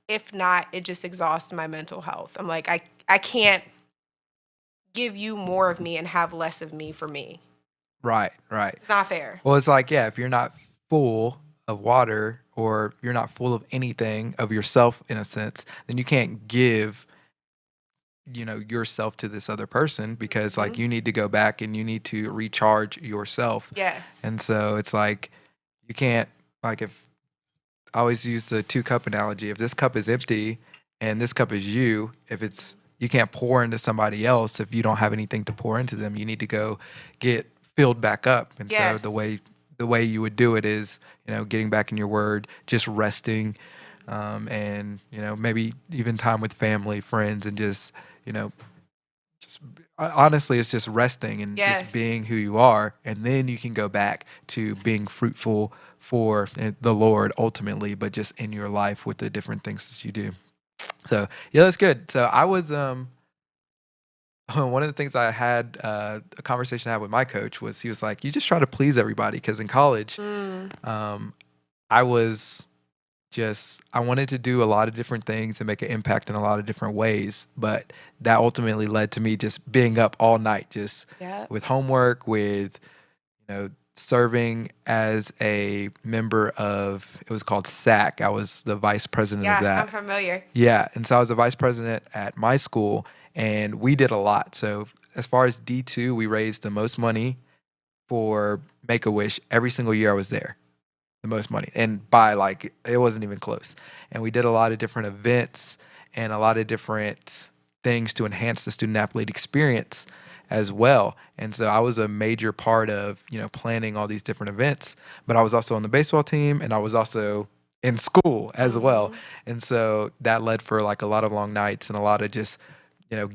if not, it just exhausts my mental health. I'm like, I can't give you more of me and have less of me for me. Right, right. It's not fair. Well, it's like, yeah, if you're not full of water or you're not full of anything of yourself in a sense, then you can't give, yourself to this other person because like Mhm. you need to go back and you need to recharge yourself. Yes. And so it's like you can't like if I always use the 2 cup analogy. If this cup is empty and this cup is you, if it's you can't pour into somebody else if you don't have anything to pour into them. You need to go get filled back up. And so the Yes. way you would do it is, getting back in your word, just resting, and maybe even time with family, friends, and just just honestly, it's just resting and just Yes. being who you are, and then you can go back to being fruitful for the Lord ultimately, but just in your life with the different things that you do. So yeah, that's good. So I was one of the things I had a conversation I had with my coach was he was like, you just try to please everybody because in college, Mm. I was I wanted to do a lot of different things and make an impact in a lot of different ways, but that ultimately led to me just being up all night, just Yep. with homework, with serving as a member of it was called SAC. I was the vice president of Yeah, I'm that. familiar. Yeah, and so I was a vice president at my school, and we did a lot. So as far as D2, we raised the most money for Make a Wish every single year I was there, the most money, and by like it wasn't even close. And we did a lot of different events and a lot of different things to enhance the student athlete experience as well. And so I was a major part of planning all these different events, but I was also on the baseball team and I was also in school as well. Mhm. And so that led for like a lot of long nights and a lot of just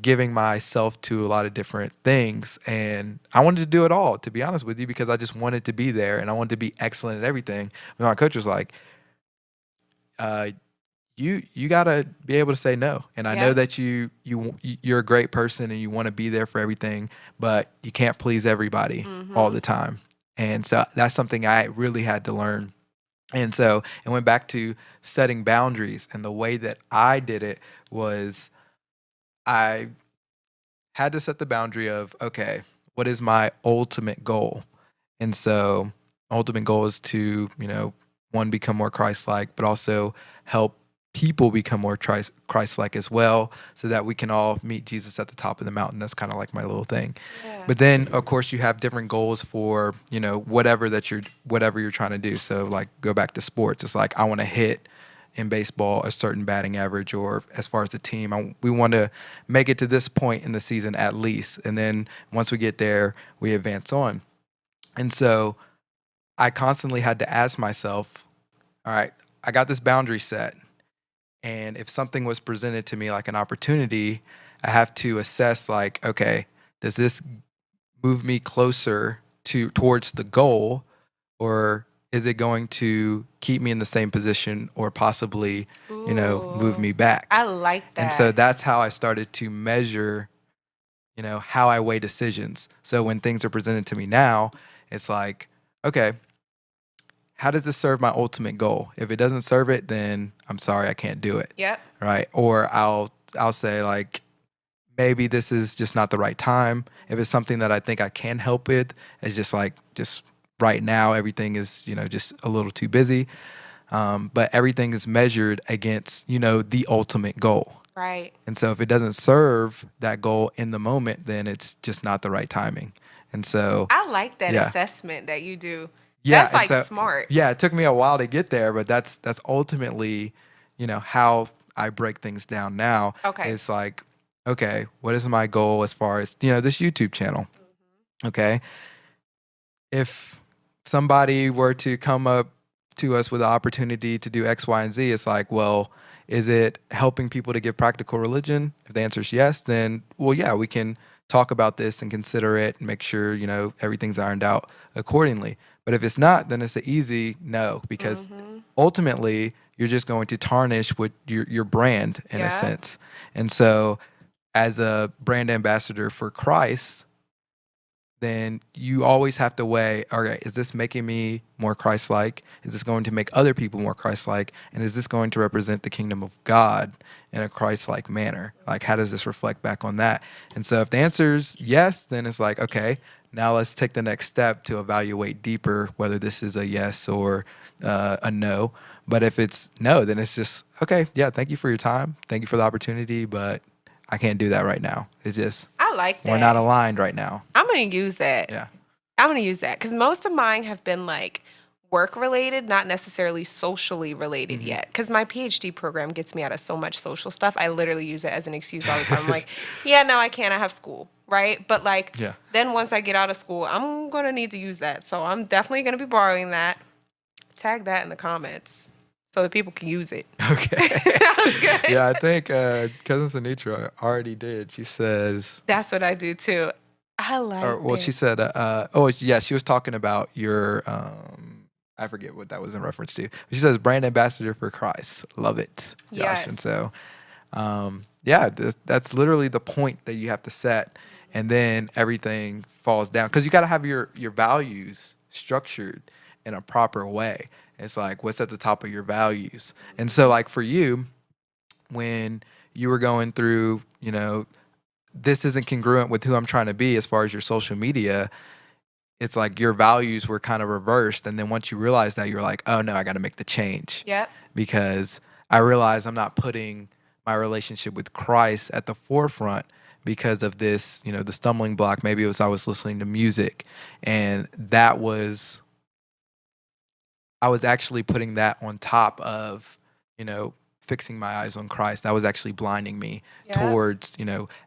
giving myself to a lot of different things. And I wanted to do it all, to be honest with you, because I just wanted to be there and I wanted to be excellent at everything. But my coach was like, uh, you gotta be able to say no. And I know Yep. that you're a great person and you want to be there for everything, but you can't please everybody all Mhm. the time. And so that's something I really had to learn. And so it went back to setting boundaries. And the way that I did it was I had to set the boundary of, okay, what is my ultimate goal? And so ultimate goal is to, one, become more Christ-like, but also help people become more Christ-like as well, so that we can all meet Jesus at the top of the mountain. That's kind of like my little thing. Yeah. But then, of course, you have different goals for, whatever you're trying to do. So like go back to sports. It's like I want to hit in baseball a certain batting average, or as far as the team, we want to make it to this point in the season at least. And then once we get there, we advance on. And so I constantly had to ask myself, all right, I got this boundary set. And if something was presented to me like an opportunity, I have to assess like, okay, does this move me closer towards the goal, or is it going to keep me in the same position or possibly, move Ooh. me back? I like And so that. that's how I started to measure, how I weigh decisions. So when things are presented to me now, it's like, okay, how does this serve my ultimate goal? If it doesn't serve it, then I'm sorry, I can't do it. Yep. Right. Or I'll say like, maybe this is just not the right time. If it's something that I think I can help with, it's just right now, everything is, just a little too busy. But everything is measured against, the ultimate goal. Right. And so if it doesn't serve that goal in the moment, then it's just not the right timing. And so, I like that yeah. assessment that you do. Yeah, That's and like so smart. yeah, it took me a while to get there, but that's ultimately, how I break things down now. Okay. It's like, okay, what is my goal as far as, this YouTube channel? Mhm. Okay. If somebody were to come up to us with the opportunity to do X, Y, and Z, it's like, well, is it helping people to give practical religion? If the answer is yes, then, well, yeah, we can talk about this and consider it and make sure, everything's ironed out accordingly. But if it's not, then it's an easy no, because Mhm. ultimately you're just going to tarnish with your brand in a Yeah. sense. And so as a brand ambassador for Christ, then you always have to weigh, all right, is this making me more Christ-like? Is this going to make other people more Christ-like? And is this going to represent the kingdom of God in a Christ-like manner? Like, how does this reflect back on that? And so if the answer is yes, then it's like, okay, now let's take the next step to evaluate deeper whether this is a yes or a no. But if it's no, then it's just, okay, yeah, thank you for your time. Thank you for the opportunity, but I can't do that right now. It's just, I like that. we're not aligned right now. I'm going to use that. Yeah. I'm going to use that because most of mine have been like work related, not necessarily socially related yet. Because my PhD program gets me out of so much social stuff. I literally use it as an excuse all the time. I'm like, yeah, no, I can't. I have school. Right. But like, then once I get out of school, I'm going to need to use that. So I'm definitely going to be borrowing that. Tag that in the comments so that people can use it. Okay. That was good. Yeah, I think Cousin Sinitra already did. She says, that's what I do too. I like well, she said, she was talking about your, I forget what that was in reference to. She says, brand ambassador for Christ. Love it, Josh. Yes. And so, that's literally the point that you have to set. And then everything falls down. Because you got to have your values structured in a proper way. It's like, what's at the top of your values? And so, like, for you, when you were going through, this isn't congruent with who I'm trying to be as far as your social media, it's like your values were kind of reversed. And then once you realize that, you're like, oh, no, I got to make the change. Yep. Because I realize I'm not putting my relationship with Christ at the forefront because of this, the stumbling block. Maybe it was I was listening to music, and I was actually putting that on top of, fixing my eyes on Christ. That was actually blinding me towards,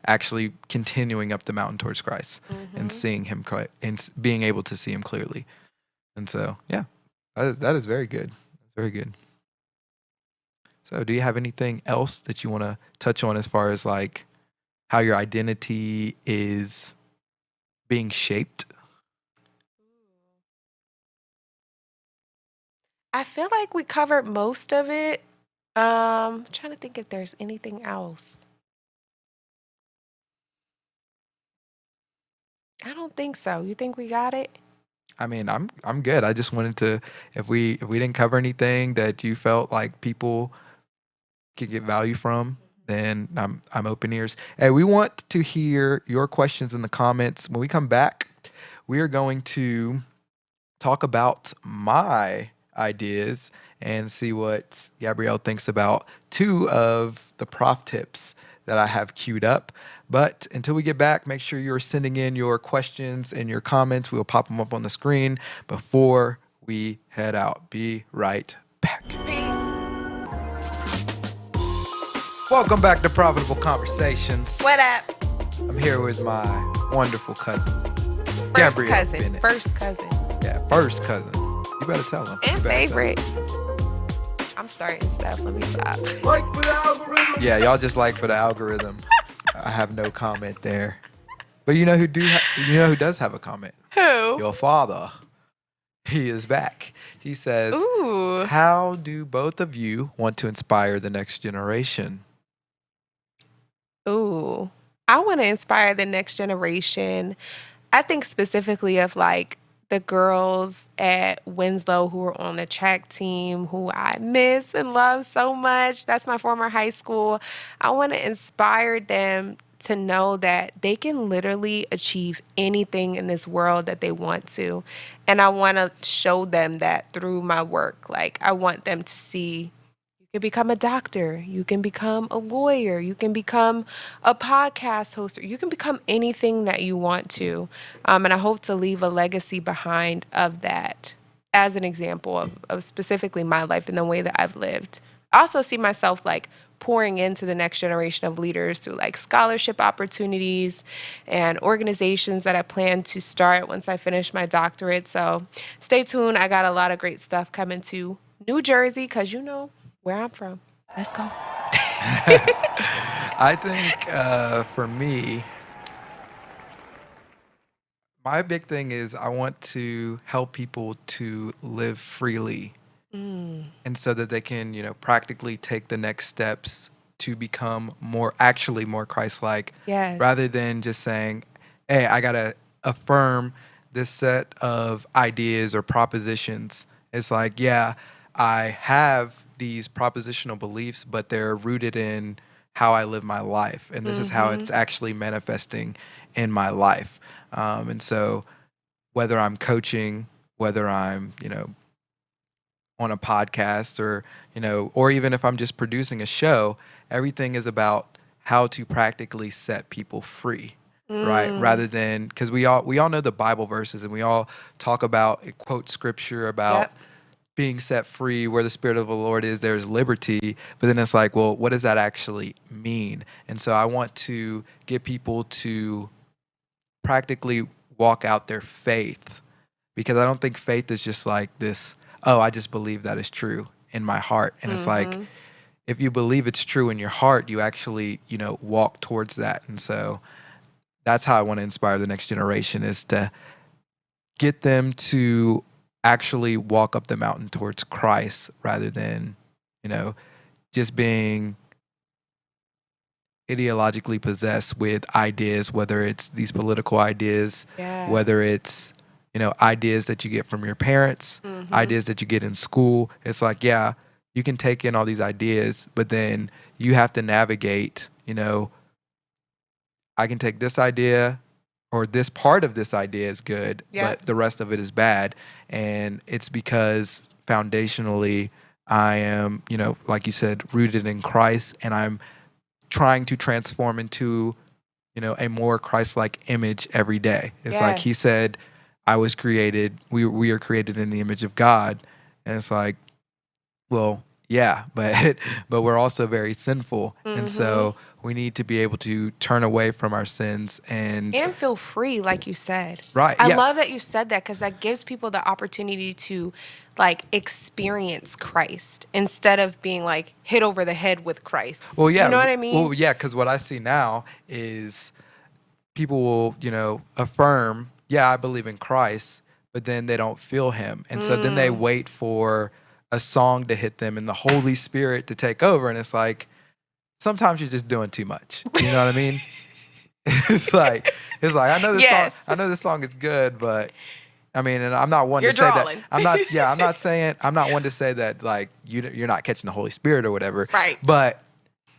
actually continuing up the mountain towards Christ and seeing him and being able to see him clearly. And so, yeah, that is very good. That's very good. So do you have anything else that you want to touch on as far as like how your identity is being shaped? I feel like we covered most of it. I'm trying to think if there's anything else. I don't think so. You think we got it? I mean, I'm good. I just wanted to, if we didn't cover anything that you felt like people could get value from, then I'm open ears. Hey, we want to hear your questions in the comments. When we come back, we are going to talk about my ideas and see what Gabrielle thinks about 2 of the prof tips that I have queued up. But until we get back, make sure you're sending in your questions and your comments. We'll pop them up on the screen before we head out. Be right back. Peace. Welcome back to Profitable Conversations. What up? I'm here with my wonderful cousin, First Gabrielle cousin. Bennett. First cousin. Yeah, first cousin. You better tell him. And favorite. I'm starting stuff. Let me stop. Like for the algorithm. Yeah, y'all just like for the algorithm. I have no comment there. But you know who does have a comment? Who? Your father. He is back. He says, Ooh. how do both of you want to inspire the next generation? Ooh. I want to inspire the next generation. I think specifically of like the girls at Winslow who are on the track team who I miss and love so much. That's my former high school. I want to inspire them to know that they can literally achieve anything in this world that they want to. And I want to show them that through my work. Like, I want them to see you can become a doctor, you can become a lawyer, you can become a podcast host, you can become anything that you want to. And I hope to leave a legacy behind of that as an example of specifically my life and the way that I've lived. I also see myself like pouring into the next generation of leaders through like scholarship opportunities and organizations that I plan to start once I finish my doctorate. So stay tuned. I got a lot of great stuff coming to New Jersey because you know where I'm from. Let's go. I think for me, my big thing is I want to help people to live freely. And so that they can, practically take the next steps to become more Christ-like. Yes. Rather than just saying, hey, I got a affirm this set of ideas or propositions. It's like, yeah, I have these propositional beliefs, but they're rooted in how I live my life. And this is how Mm-hmm. it's actually manifesting in my life. And so whether I'm coaching, whether I'm, on a podcast or, or even if I'm just producing a show, everything is about how to practically set people free. Right. Mm. Rather than, because we all know the Bible verses and we all talk about, quote scripture about Yep. being set free, where the Spirit of the Lord is, there's liberty. But then it's like, well, what does that actually mean? And so I want to get people to practically walk out their faith, because I don't think faith is just like this, oh, I just believe that is true in my heart. And it's like, Mm-hmm. if you believe it's true in your heart, you actually, walk towards that. And so that's how I want to inspire the next generation, is to get them to actually walk up the mountain towards Christ rather than, just being ideologically possessed with ideas, whether it's these political ideas, Yeah. whether it's, ideas that you get from your parents, Mm-hmm. ideas that you get in school. It's like, yeah, you can take in all these ideas, but then you have to navigate, I can take this idea, or this part of this idea is good, Yep. but the rest of it is bad. And it's because foundationally I am, like you said, rooted in Christ, and I'm trying to transform into, a more Christ-like image every day. It's like he Yes. said, we are created in the image of God. And it's like, well, yeah, but but we're also very sinful. And Mm-hmm. so we need to be able to turn away from our sins and feel free, like you said. right. I Yeah. love that you said that, because that gives people the opportunity to like experience Christ instead of being like hit over the head with Christ. Well, yeah. You know what I mean? Well, yeah, because what I see now is people will, affirm, yeah, I believe in Christ, but then they don't feel him. And so then they wait for a song to hit them and the Holy Spirit to take over. And it's like, sometimes you're just doing too much. You know what I mean? it's like, I know this Yes. song, I know this song is good, but I mean, and I'm not one You're to say drawing. that. I'm not one to say that like you're not catching the Holy Spirit or whatever. Right. But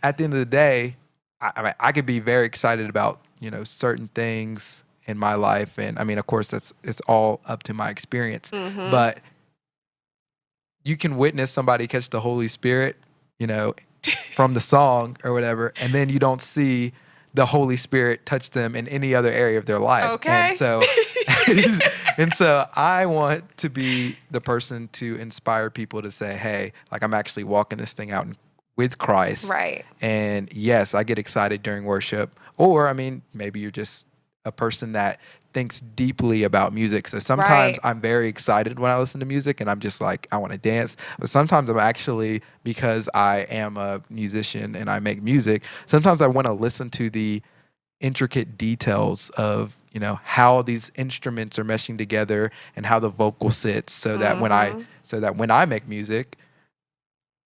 at the end of the day, I mean, I could be very excited about, certain things in my life. And I mean, of course, it's all up to my experience. Mm-hmm. But you can witness somebody catch the Holy Spirit, from the song or whatever, and then you don't see the Holy Spirit touch them in any other area of their life. Okay. And so, and so I want to be the person to inspire people to say, hey, like I'm actually walking this thing out with Christ. Right. And yes, I get excited during worship. Or, I mean, maybe you're just a person that thinks deeply about music. So sometimes Right. I'm very excited when I listen to music and I'm just like, I want to dance. But sometimes I'm actually, because I am a musician and I make music, sometimes I want to listen to the intricate details of, how these instruments are meshing together and how the vocal sits, so that when I make music,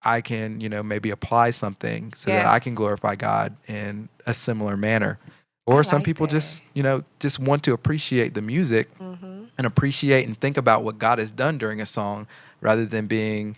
I can, maybe apply something so that I Yes. can glorify God in a similar manner. Or some like people that. just want to appreciate the music Mm-hmm. and appreciate and think about what God has done during a song rather than being,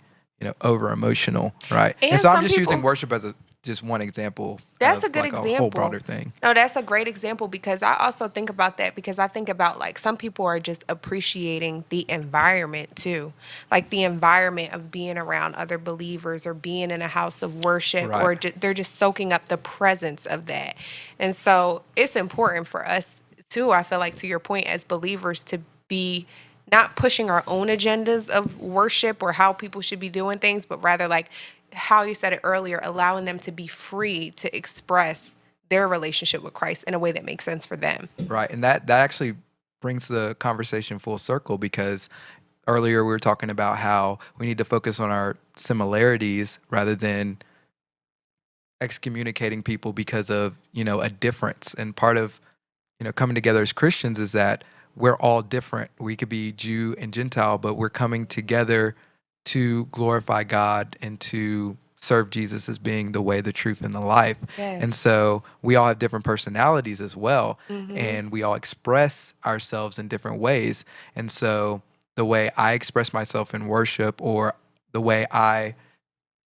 over emotional, right? And so I'm some just using people- worship as just one example. That's of a good like example. A whole broader thing. No, that's a great example, because I also think about that, because I think about like some people are just appreciating the environment too. Like the environment of being around other believers or being in a house of worship, Right. or they're just soaking up the presence of that. And so it's important for us too, I feel like, to your point, as believers, to be not pushing our own agendas of worship or how people should be doing things, but rather, like how you said it earlier, allowing them to be free to express their relationship with Christ in a way that makes sense for them. Right. And that actually brings the conversation full circle, because earlier we were talking about how we need to focus on our similarities rather than excommunicating people because of, a difference. And part of, coming together as Christians is that we're all different. We could be Jew and Gentile, but we're coming together to glorify God and to serve Jesus as being the way, the truth, and the life. And Yes. so we all have different personalities as well, Mm-hmm. and we all express ourselves in different ways. And so the way I express myself in worship, or the way I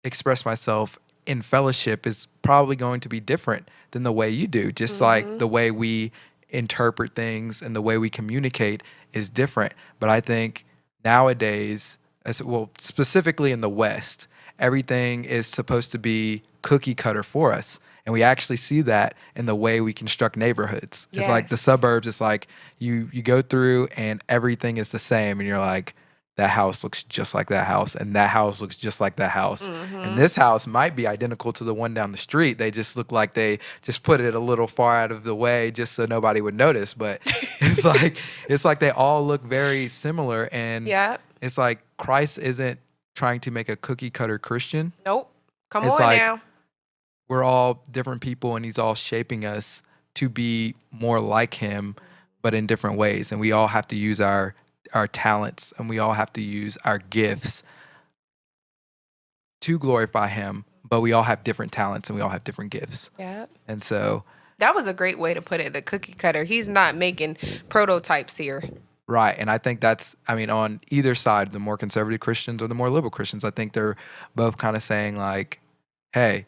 express myself in fellowship, is probably going to be different than the way you do. Just like Mm-hmm. the way we interpret things and the way we communicate is different. But I think nowadays, as well, specifically in the West, everything is supposed to be cookie cutter for us. And we actually see that in the way we construct neighborhoods. It's like the Yes. suburbs, it's like you go through and everything is the same, and you're like, that house looks just like that house, and that house looks just like that house. And Mm-hmm. this house might be identical to the one down the street. They just look like they just put it a little far out of the way just so nobody would notice. But it's like they all look very similar. And Yep. it's like Christ isn't trying to make a cookie cutter Christian. Nope. Come It's on like now. we're all different people, and he's all shaping us to be more like him, but in different ways. And we all have to use our talents, and we all have to use our gifts to glorify him, but we all have different talents and we all have different gifts. Yep. And so, That was a great way to put it. The cookie cutter. He's not making prototypes here. right. And I think that's, I mean, on either side, the more conservative Christians or the more liberal Christians, I think they're both kind of saying, like, hey,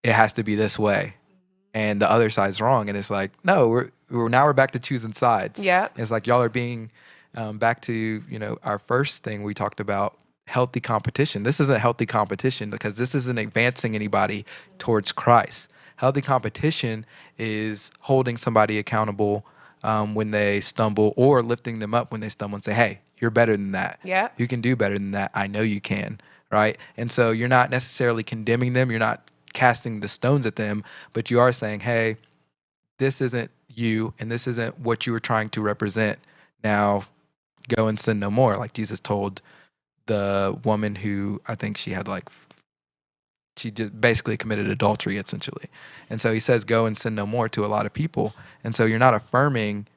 it has to be this way. And the other side's wrong. And it's like, no, we're back to choosing sides. Yep. It's like y'all are being back to, our first thing we talked about, healthy competition. This isn't healthy competition because this isn't advancing anybody towards Christ. Healthy competition is holding somebody accountable when they stumble, or lifting them up when they stumble and say, hey, you're better than that. Yep. You can do better than that. I know you can. Right. And so you're not necessarily condemning them. You're not casting the stones at them, but you are saying, hey, this isn't you, and this isn't what you were trying to represent. Now go and sin no more. Like Jesus told the woman who, I think she had she just basically committed adultery essentially. And so he says, go and sin no more to a lot of people. And so you're not affirming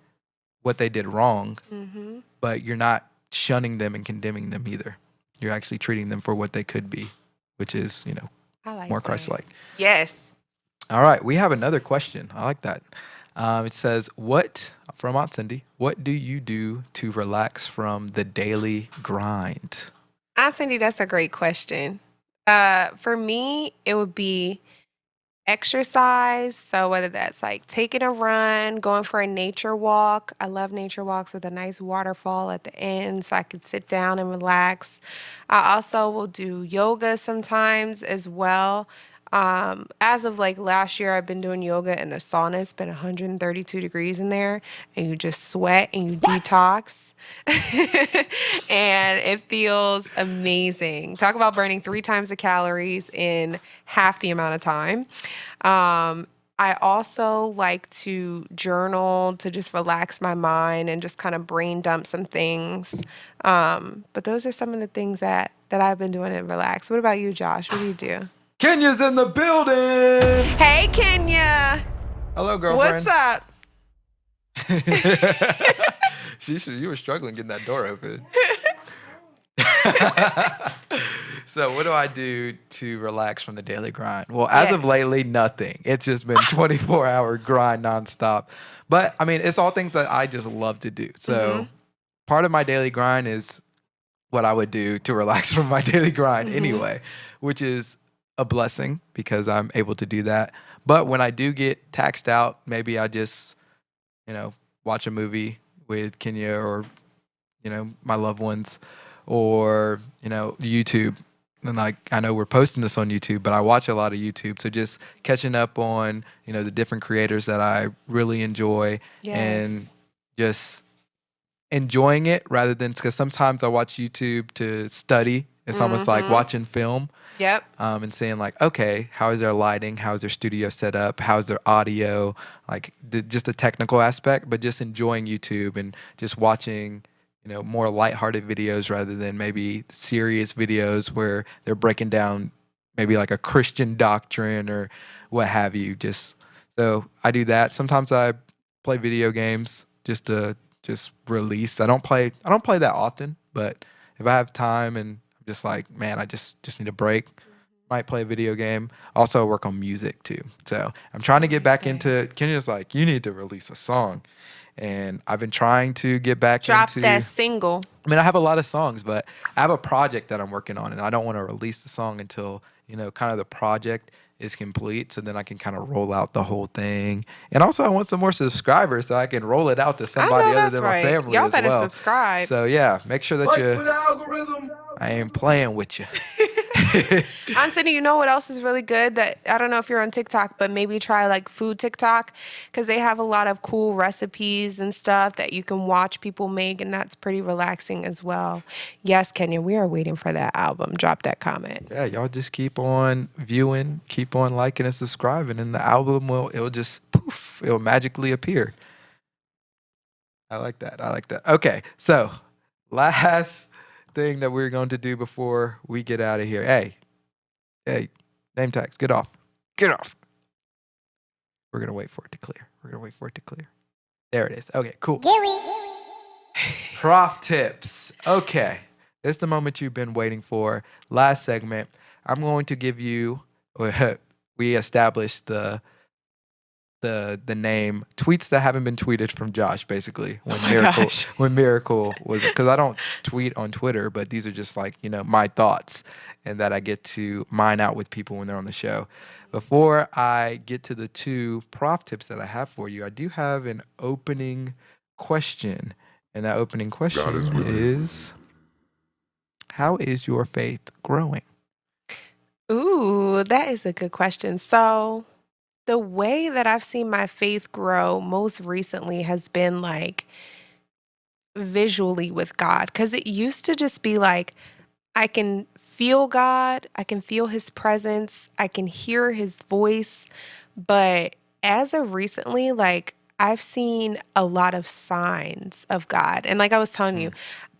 what they did wrong, Mm-hmm. but you're not shunning them and condemning them either. You're actually treating them for what they could be, which is, I like more that. Christ-like. Yes. All right, we have another question. I like that. It says, from Aunt Cindy, what do you do to relax from the daily grind? Cindy, that's a great question. For me, it would be exercise. So whether that's like taking a run, going for a nature walk. I love nature walks with a nice waterfall at the end so I can sit down and relax. I also will do yoga sometimes as well. As of like last year, I've been doing yoga in a sauna. It's been 132 degrees in there, and you just sweat and you detox. And it feels amazing. Talk about burning 3 times the calories in half the amount of time. I also like to journal to just relax my mind and just kind of brain dump some things. But those are some of the things that I've been doing to relax. What about you, Josh? What do you do? Kenya's in the building. Hey, Kenya. Hello, girlfriend. What's up? You were struggling getting that door open. So what do I do to relax from the daily grind? Well, as of Yes. lately, nothing. It's just been 24-hour grind nonstop. But I mean, it's all things that I just love to do. So part of my daily grind is what I would do to relax from my daily grind anyway, which is a blessing because I'm able to do that. But when I do get taxed out, maybe I just, watch a movie with Kenya or, my loved ones, or, YouTube. And I know we're posting this on YouTube, but I watch a lot of YouTube. So just catching up on, the different creators that I really enjoy and just enjoying it rather than, because sometimes I watch YouTube to study. It's almost like watching film. Yep. And saying like, okay, how is their lighting? How is their studio set up? How is their audio? Like just the technical aspect, but just enjoying YouTube and just watching, more lighthearted videos rather than maybe serious videos where they're breaking down maybe like a Christian doctrine or what have you. So I do that. Sometimes I play video games just to release. I don't play that often, but if I have time and just like, man, I just need a break. might play a video game. Also, I work on music too. So I'm trying to get back Okay. into. Kenya's like, you need to release a song, and I've been trying to get back Drop that into. single. I mean, I have a lot of songs, but I have a project that I'm working on, and I don't want to release the song until kind of the project is complete, so then I can kind of roll out the whole thing. And also, I want some more subscribers so I can roll it out to I somebody know other that's than my right. family Y'all as better well. subscribe. So yeah, make sure that Fight you. for the algorithm. I ain't playing with you. Anthony, you know what else is really good that I don't know if you're on TikTok, but maybe try like food TikTok because they have a lot of cool recipes and stuff that you can watch people make, and that's pretty relaxing as well. Yes, Kenya, we are waiting for that album. Drop that comment. Yeah, y'all just keep on viewing, keep on liking and subscribing, and the album it'll just poof, it'll magically appear. I like that. I like that. Okay, so last thing that we're going to do before we get out of here. Hey, name tags, get off. Get off. We're gonna wait for it to clear. We're gonna wait for it to clear. There it is. Okay, cool. Prof tips. Okay. This is the moment you've been waiting for. Last segment. I'm going to give you we established the name tweets that haven't been tweeted from Josh, basically. When Miracle was, because I don't tweet on Twitter, but these are just like, my thoughts and that I get to mine out with people when they're on the show. Before I get to the 2 prof tips that I have for you, I do have an opening question. And that opening question is, how is your faith growing? Ooh, that is a good question. So, the way that I've seen my faith grow most recently has been like visually with God. Because it used to just be like, I can feel God, I can feel his presence, I can hear his voice. But as of recently, like, I've seen a lot of signs of God. And like I was telling you,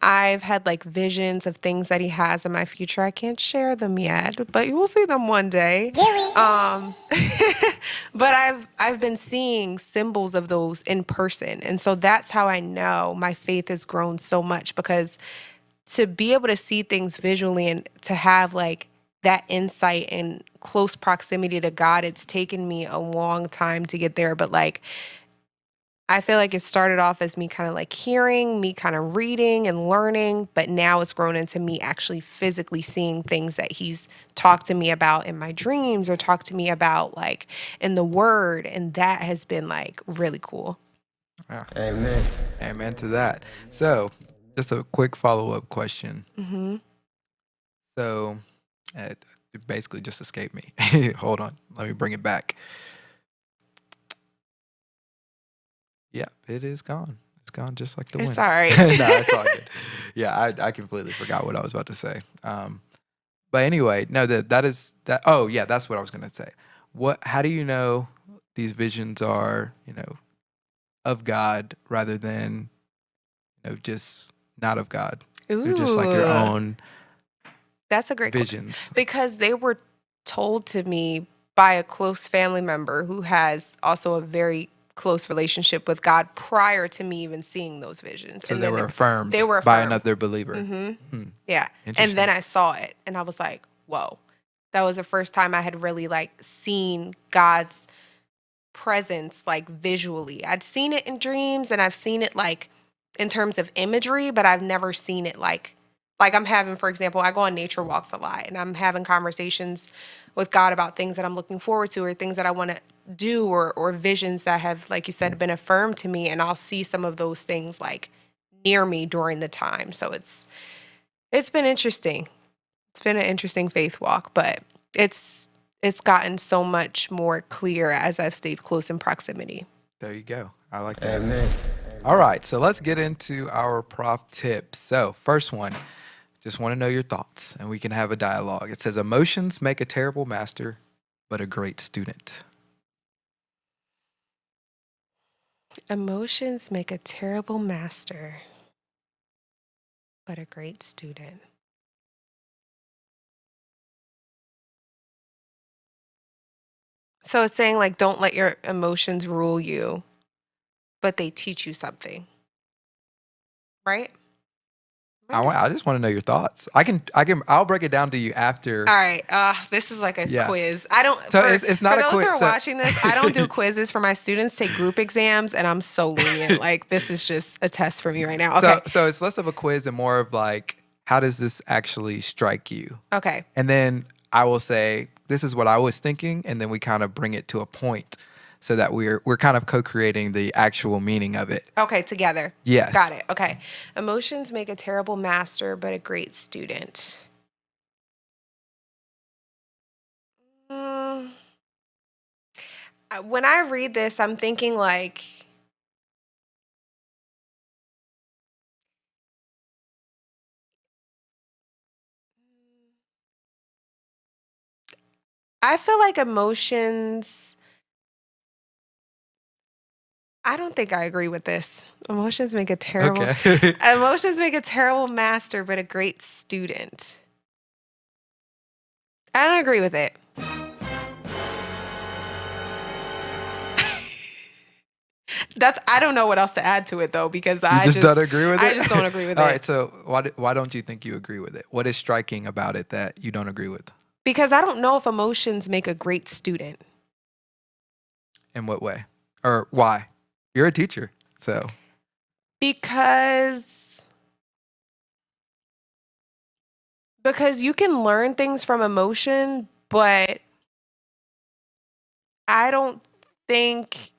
I've had like visions of things that he has in my future. I can't share them yet, but you will see them one day. Um, but I've been seeing symbols of those in person. And so that's how I know my faith has grown so much, because to be able to see things visually and to have like that insight and close proximity to God, it's taken me a long time to get there. But like, I feel like it started off as me kind of like hearing, me kind of reading and learning, but now it's grown into me actually physically seeing things that he's talked to me about in my dreams or talked to me about like in the word. And that has been like really cool. Yeah. Amen. Amen to that. So, just a quick follow-up question. Mm-hmm. So, it basically just escaped me. Hold on. Let me bring it back. Yeah, it is gone. It's gone just like the wind. It's all right. No, it's all good. Yeah, I completely forgot what I was about to say. But anyway, no, that is that. Oh, yeah, that's what I was gonna say. How do you know these visions are, of God rather than, just not of God? They're just like your Ooh, own that's a great question. visions. Because they were told to me by a close family member who has also a very close relationship with God prior to me even seeing those visions. So And they then were affirmed they were by affirmed. another believer. Mm-hmm. Yeah. And then Interesting. I saw it and I was like, whoa. That was the first time I had really like seen God's presence like visually. I'd seen it in dreams and I've seen it like in terms of imagery, but I've never seen it like I'm having, for example, I go on nature walks a lot and I'm having conversations with God about things that I'm looking forward to or things that I want to do or visions that have, like you said, been affirmed to me, and I'll see some of those things like near me during the time. So it's been interesting. It's been an interesting faith walk, but it's gotten so much more clear as I've stayed close in proximity. There you go. I like that. Amen. All right, so let's get into our prof tips. So, first one, just want to know your thoughts, and we can have a dialogue. It says, emotions make a terrible master, but a great student. Emotions make a terrible master, but a great student. So it's saying like don't let your emotions rule you, but they teach you something. Right? I just want to know your thoughts. I'll break it down to you after. All right. This is like a quiz. I don't. So it's not for a those quiz. who are watching this, I don't do quizzes for my students. Take group exams, and I'm so lenient. Like this is just a test for me right now. Okay. So it's less of a quiz and more of like, how does this actually strike you? Okay. And then I will say, this is what I was thinking, and then we kind of bring it to a point so that we're kind of co-creating the actual meaning of it. Okay, together. Yes. Got it. Okay. Emotions make a terrible master, but a great student. When I read this, I'm thinking like, I feel like emotions. I don't think I agree with this. Emotions make a terrible Okay. emotions make a terrible master, but a great student. I don't agree with it. I don't know what else to add to it though, because You just don't agree with it? I just don't agree with All it. right, so why don't you think you agree with it? What is striking about it that you don't agree with? Because I don't know if emotions make a great student. In what way? Or why? You're a teacher, so. Because you can learn things from emotion, but I don't think,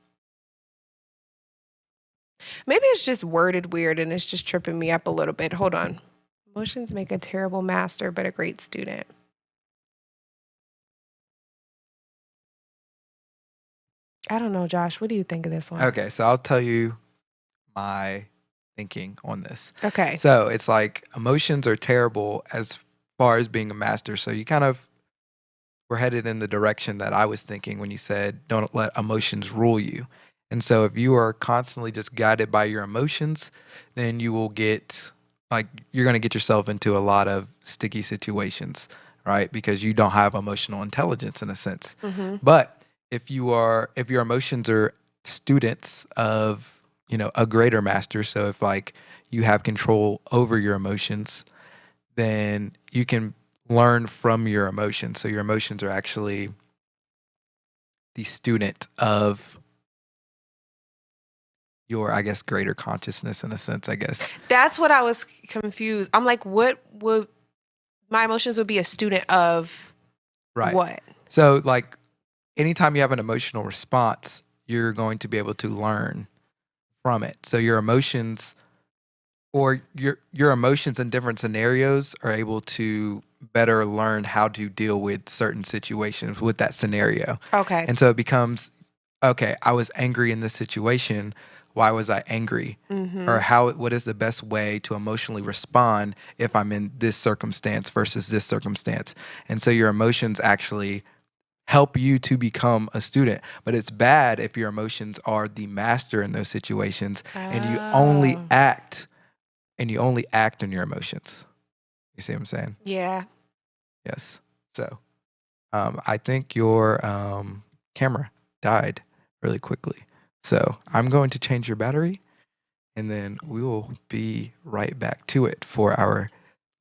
maybe it's just worded weird and it's just tripping me up a little bit. Hold on. Emotions make a terrible master, but a great student. I don't know, Josh. What do you think of this one? Okay, so I'll tell you my thinking on this. Okay. So it's like emotions are terrible as far as being a master. So you kind of were headed in the direction that I was thinking when you said don't let emotions rule you. And so if you are constantly just guided by your emotions, then you will get like you're going to get yourself into a lot of sticky situations, right? Because you don't have emotional intelligence in a sense. Mm-hmm. But if your emotions are students of, a greater master, so if like you have control over your emotions, then you can learn from your emotions. So your emotions are actually the student of your, I guess, greater consciousness in a sense, I guess. That's what I was confused. I'm like, what would my emotions would be a student of? Right. What? So like anytime you have an emotional response, you're going to be able to learn from it. So your emotions or your emotions in different scenarios are able to better learn how to deal with certain situations with that scenario. Okay. And so it becomes, okay, I was angry in this situation. Why was I angry? Mm-hmm. Or what is the best way to emotionally respond if I'm in this circumstance versus this circumstance? And so your emotions actually help you to become a student. But it's bad if your emotions are the master in those situations and you only act on your emotions. You see what I'm saying? Yeah. Yes. So I think your camera died really quickly. So I'm going to change your battery and then we will be right back to it for our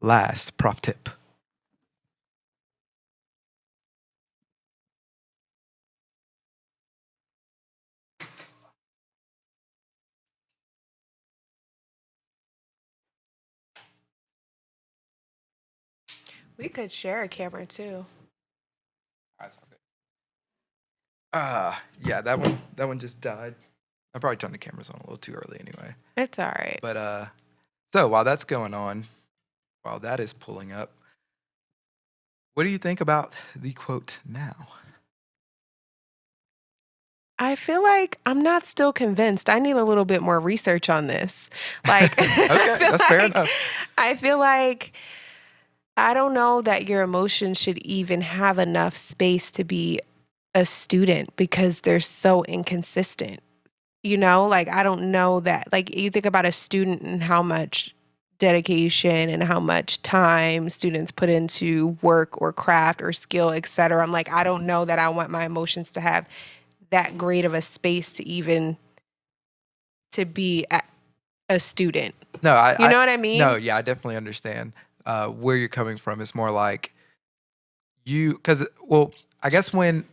last prof tip. We could share a camera too. That's all good. Yeah, that one just died. I probably turned the cameras on a little too early anyway. It's all right. But so while that's going on, while that is pulling up, what do you think about the quote now? I feel like I'm not still convinced. I need a little bit more research on this. Like, Okay, that's fair enough. I feel like I don't know that your emotions should even have enough space to be a student because they're so inconsistent. Like I don't know that. Like you think about a student and how much dedication and how much time students put into work or craft or skill, etc. I'm like, I don't know that I want my emotions to have that great of a space to even to be a student. No, You know what I no, mean? yeah, I definitely understand where you're coming from. It's more like because, well, I guess when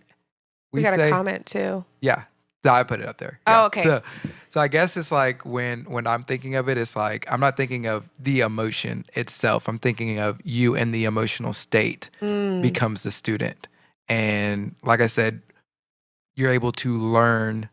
We we got a say, comment too. yeah, so I put it up there. Yeah. Oh, okay. So I guess it's like when I'm thinking of it, it's like I'm not thinking of the emotion itself. I'm thinking of you and the emotional state Mm, becomes the student. And like I said, you're able to learn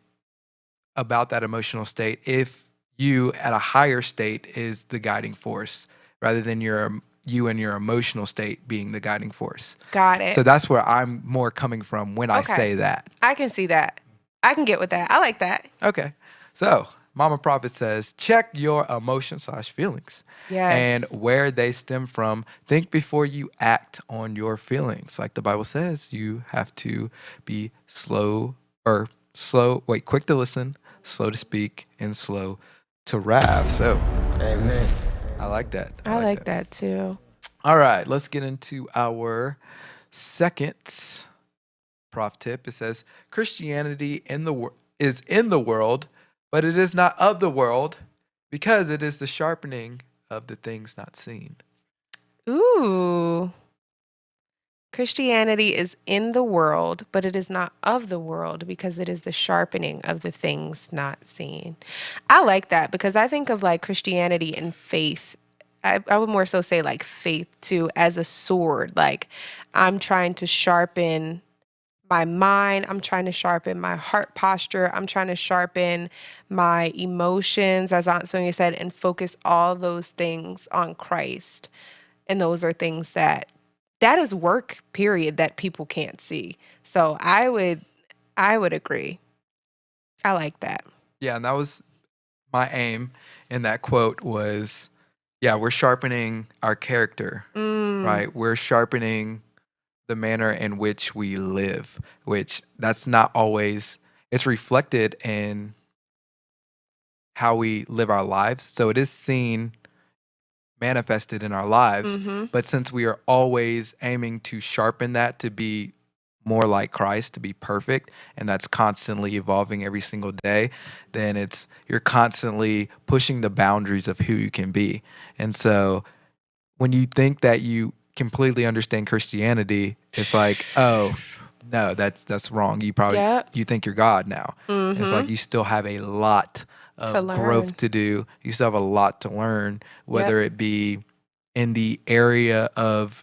about that emotional state if you at a higher state is the guiding force rather than you and your emotional state being the guiding force. got So it. that's where I'm more coming from when I Okay. say that. I can see that. I can get with that. I like that. Okay. So Mama Prophet says, check your emotions/feelings and Yes. where they stem from. Think before you act on your feelings. Like the Bible says, you have to be quick to listen, slow to speak, and slow to wrath. So, Amen. I like that. I like that too. All right, let's get into our second prof tip. It says Christianity is in the world, but it is not of the world because it is the sharpening of the things not seen. Ooh. Christianity is in the world, but it is not of the world because it is the sharpening of the things not seen. I like that because I think of like Christianity and faith. I would more so say like faith too as a sword. Like I'm trying to sharpen my mind. I'm trying to sharpen my heart posture. I'm trying to sharpen my emotions, as Aunt Sonia said, and focus all those things on Christ. And those are things that is work, period, that people can't see. So I would agree. I like that. Yeah, and that was my aim in that quote was, yeah, we're sharpening our character, Mm, right? We're sharpening the manner in which we live, which that's not always, it's reflected in how we live our lives. So it is seen, manifested in our lives. mm-hmm. But since we are always aiming to sharpen that to be more like Christ, to be perfect, and that's constantly evolving every single day, then you're constantly pushing the boundaries of who you can be. And so when you think that you completely understand Christianity, it's like, oh, no, that's wrong. Yep. You think you're God now. It's like Mm-hmm. you still have a lot To of learn. growth to do. You still have a lot to learn, whether Yep. it be in the area of,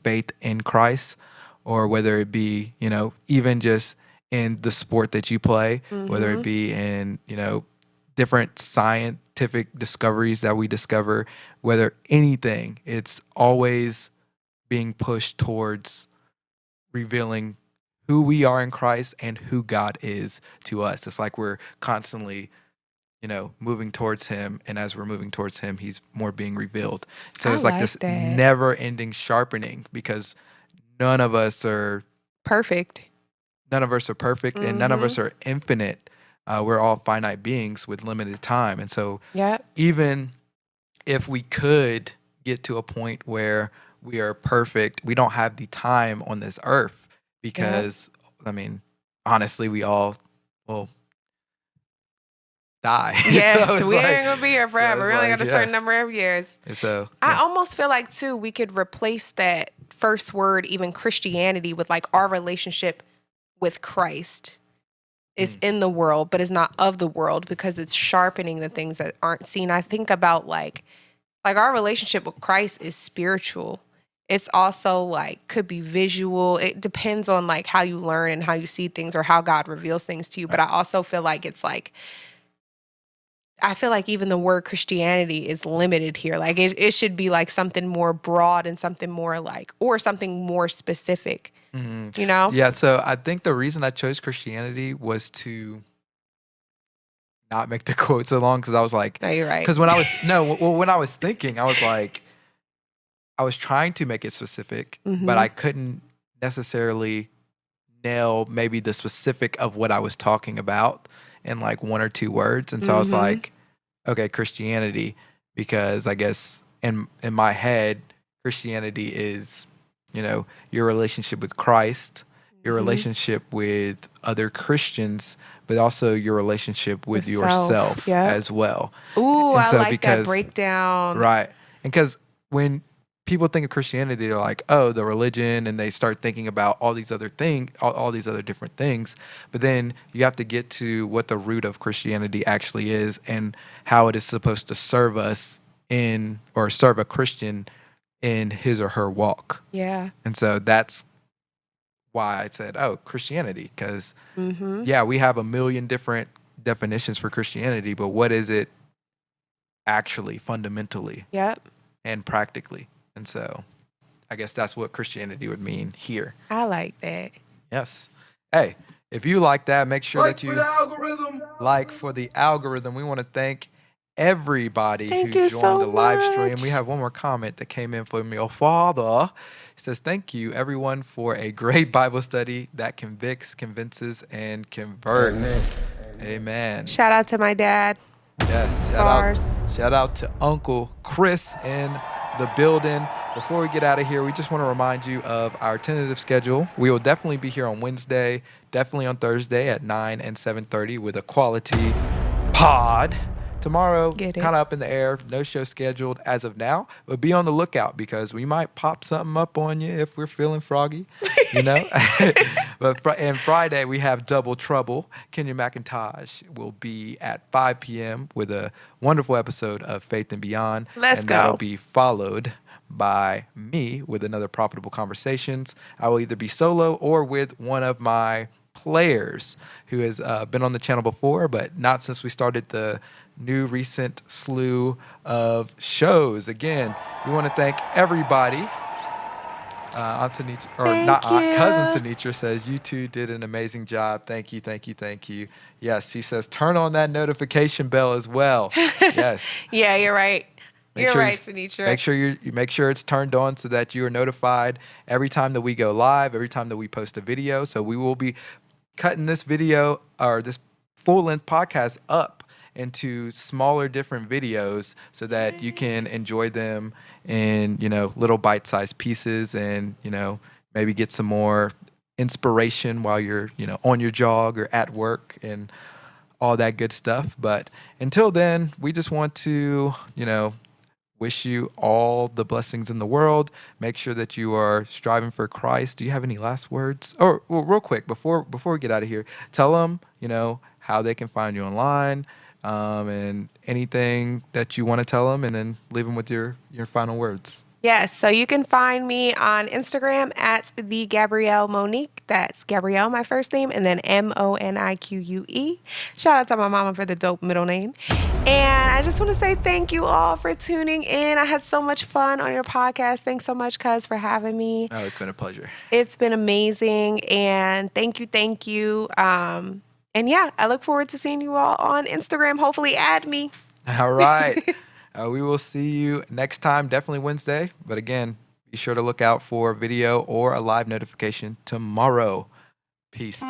faith in Christ, or whether it be, even just in the sport that you play, whether it Mm-hmm. be in, different scientific discoveries that we discover, whether anything, it's always being pushed towards revealing who we are in Christ and who God is to us. It's like we're constantly, moving towards him, and as we're moving towards him, he's more being revealed. So I it's like like this that. never-ending sharpening because none of us are Perfect. perfect and none of Mm-hmm. us are infinite. We're all finite beings with limited time. And so Yep. even if we could get to a point where we are perfect, we don't have the time on this earth because, I mean, honestly, we all will die. Yes, So it's we like, ain't gonna be here forever. it's We only like, got a yeah. certain number of years. And so, I yeah. almost feel like too we could replace that first word, even Christianity, with like our relationship with Christ is in the world, but is not of the world because it's sharpening the things that aren't seen. I think about like our relationship with Christ is spiritual. It's also like could be visual. It depends on like how you learn and how you see things or how God reveals things to you. But I also feel like it's like I feel like even the word Christianity is limited here. Like it should be like something more broad and something more like, or something more specific, you know? Yeah, so I think the reason I chose Christianity was to not make the quote so long because I was like, No, you're right. because when I was when I was thinking, I was like, I was trying to make it specific, but I couldn't necessarily nail maybe the specific of what I was talking about in like one or two words, and so I was like, okay, Christianity, because I guess in my head, Christianity is, your relationship with Christ, your relationship with other Christians, but also your relationship with Yourself. yourself Yep. as well. Ooh, And I so like that breakdown. right. And because when people think of Christianity, they're like, oh, the religion, and they start thinking about all these other things, all these other different things. But then you have to get to what the root of Christianity actually is and how it is supposed to serve us in, or serve a Christian in his or her walk. Yeah. And so that's why I said, oh, Christianity, because Mm-hmm. yeah, we have a million different definitions for Christianity, but what is it actually, fundamentally Yep. and practically? And so I guess that's what Christianity would mean here. I like that. Yes. Hey, if you like that, make sure that you for the algorithm. like for the algorithm. We want to thank everybody Thank who you joined so the live stream. much. We have one more comment that came in from your father. He says, thank you, everyone, for a great Bible study that convicts, convinces, and converts. Amen. Shout out to my dad. Yes. Bars. Shout out to Uncle Chris in the building. Before we get out of here, we just want to remind you of our tentative schedule. We will definitely be here on Wednesday, definitely on Thursday at 9 and 7:30 with a quality pod. Tomorrow, Get it. kind of up in the air, no show scheduled as of now, but be on the lookout because we might pop something up on you if we're feeling froggy, you know? And Friday, we have Double Trouble. Kenya McIntosh will be at 5 p.m. with a wonderful episode of Faith and Beyond. Let's and go. that'll be followed by me with another Profitable Conversations. I will either be solo or with one of my players who has been on the channel before, but not since we started the new recent slew of shows. Again, we want to thank everybody. Aunt Sinitra, or Thank not Aunt, you. Cousin Sinitra says, you two did an amazing job. Thank you, thank you, thank you. Yes, she says, turn on that notification bell as well. Yes. Yeah, you're right. You're sure right, Sinitra. you make sure it's turned on so that you are notified every time that we go live, every time that we post a video. So we will be cutting this video or this full-length podcast up into smaller different videos so that you can enjoy them in, little bite-sized pieces and, maybe get some more inspiration while you're, on your jog or at work and all that good stuff. But until then, we just want to, wish you all the blessings in the world. Make sure that you are striving for Christ. Do you have any last words? Or well, real quick, before we get out of here, tell them, how they can find you online, and anything that you want to tell them, and then leave them with your final words. Yes, so you can find me on Instagram at the Gabrielle Monique. That's Gabrielle, my first name, and then Monique. Shout out to my mama for the dope middle name. And I just want to say thank you all for tuning in. I had so much fun on your podcast. Thanks so much, cuz, for having me. Oh, it's been a pleasure. It's been amazing, and thank you. And yeah, I look forward to seeing you all on Instagram. Hopefully add me. All right. We will see you next time, definitely Wednesday. But again, be sure to look out for a video or a live notification tomorrow. Peace.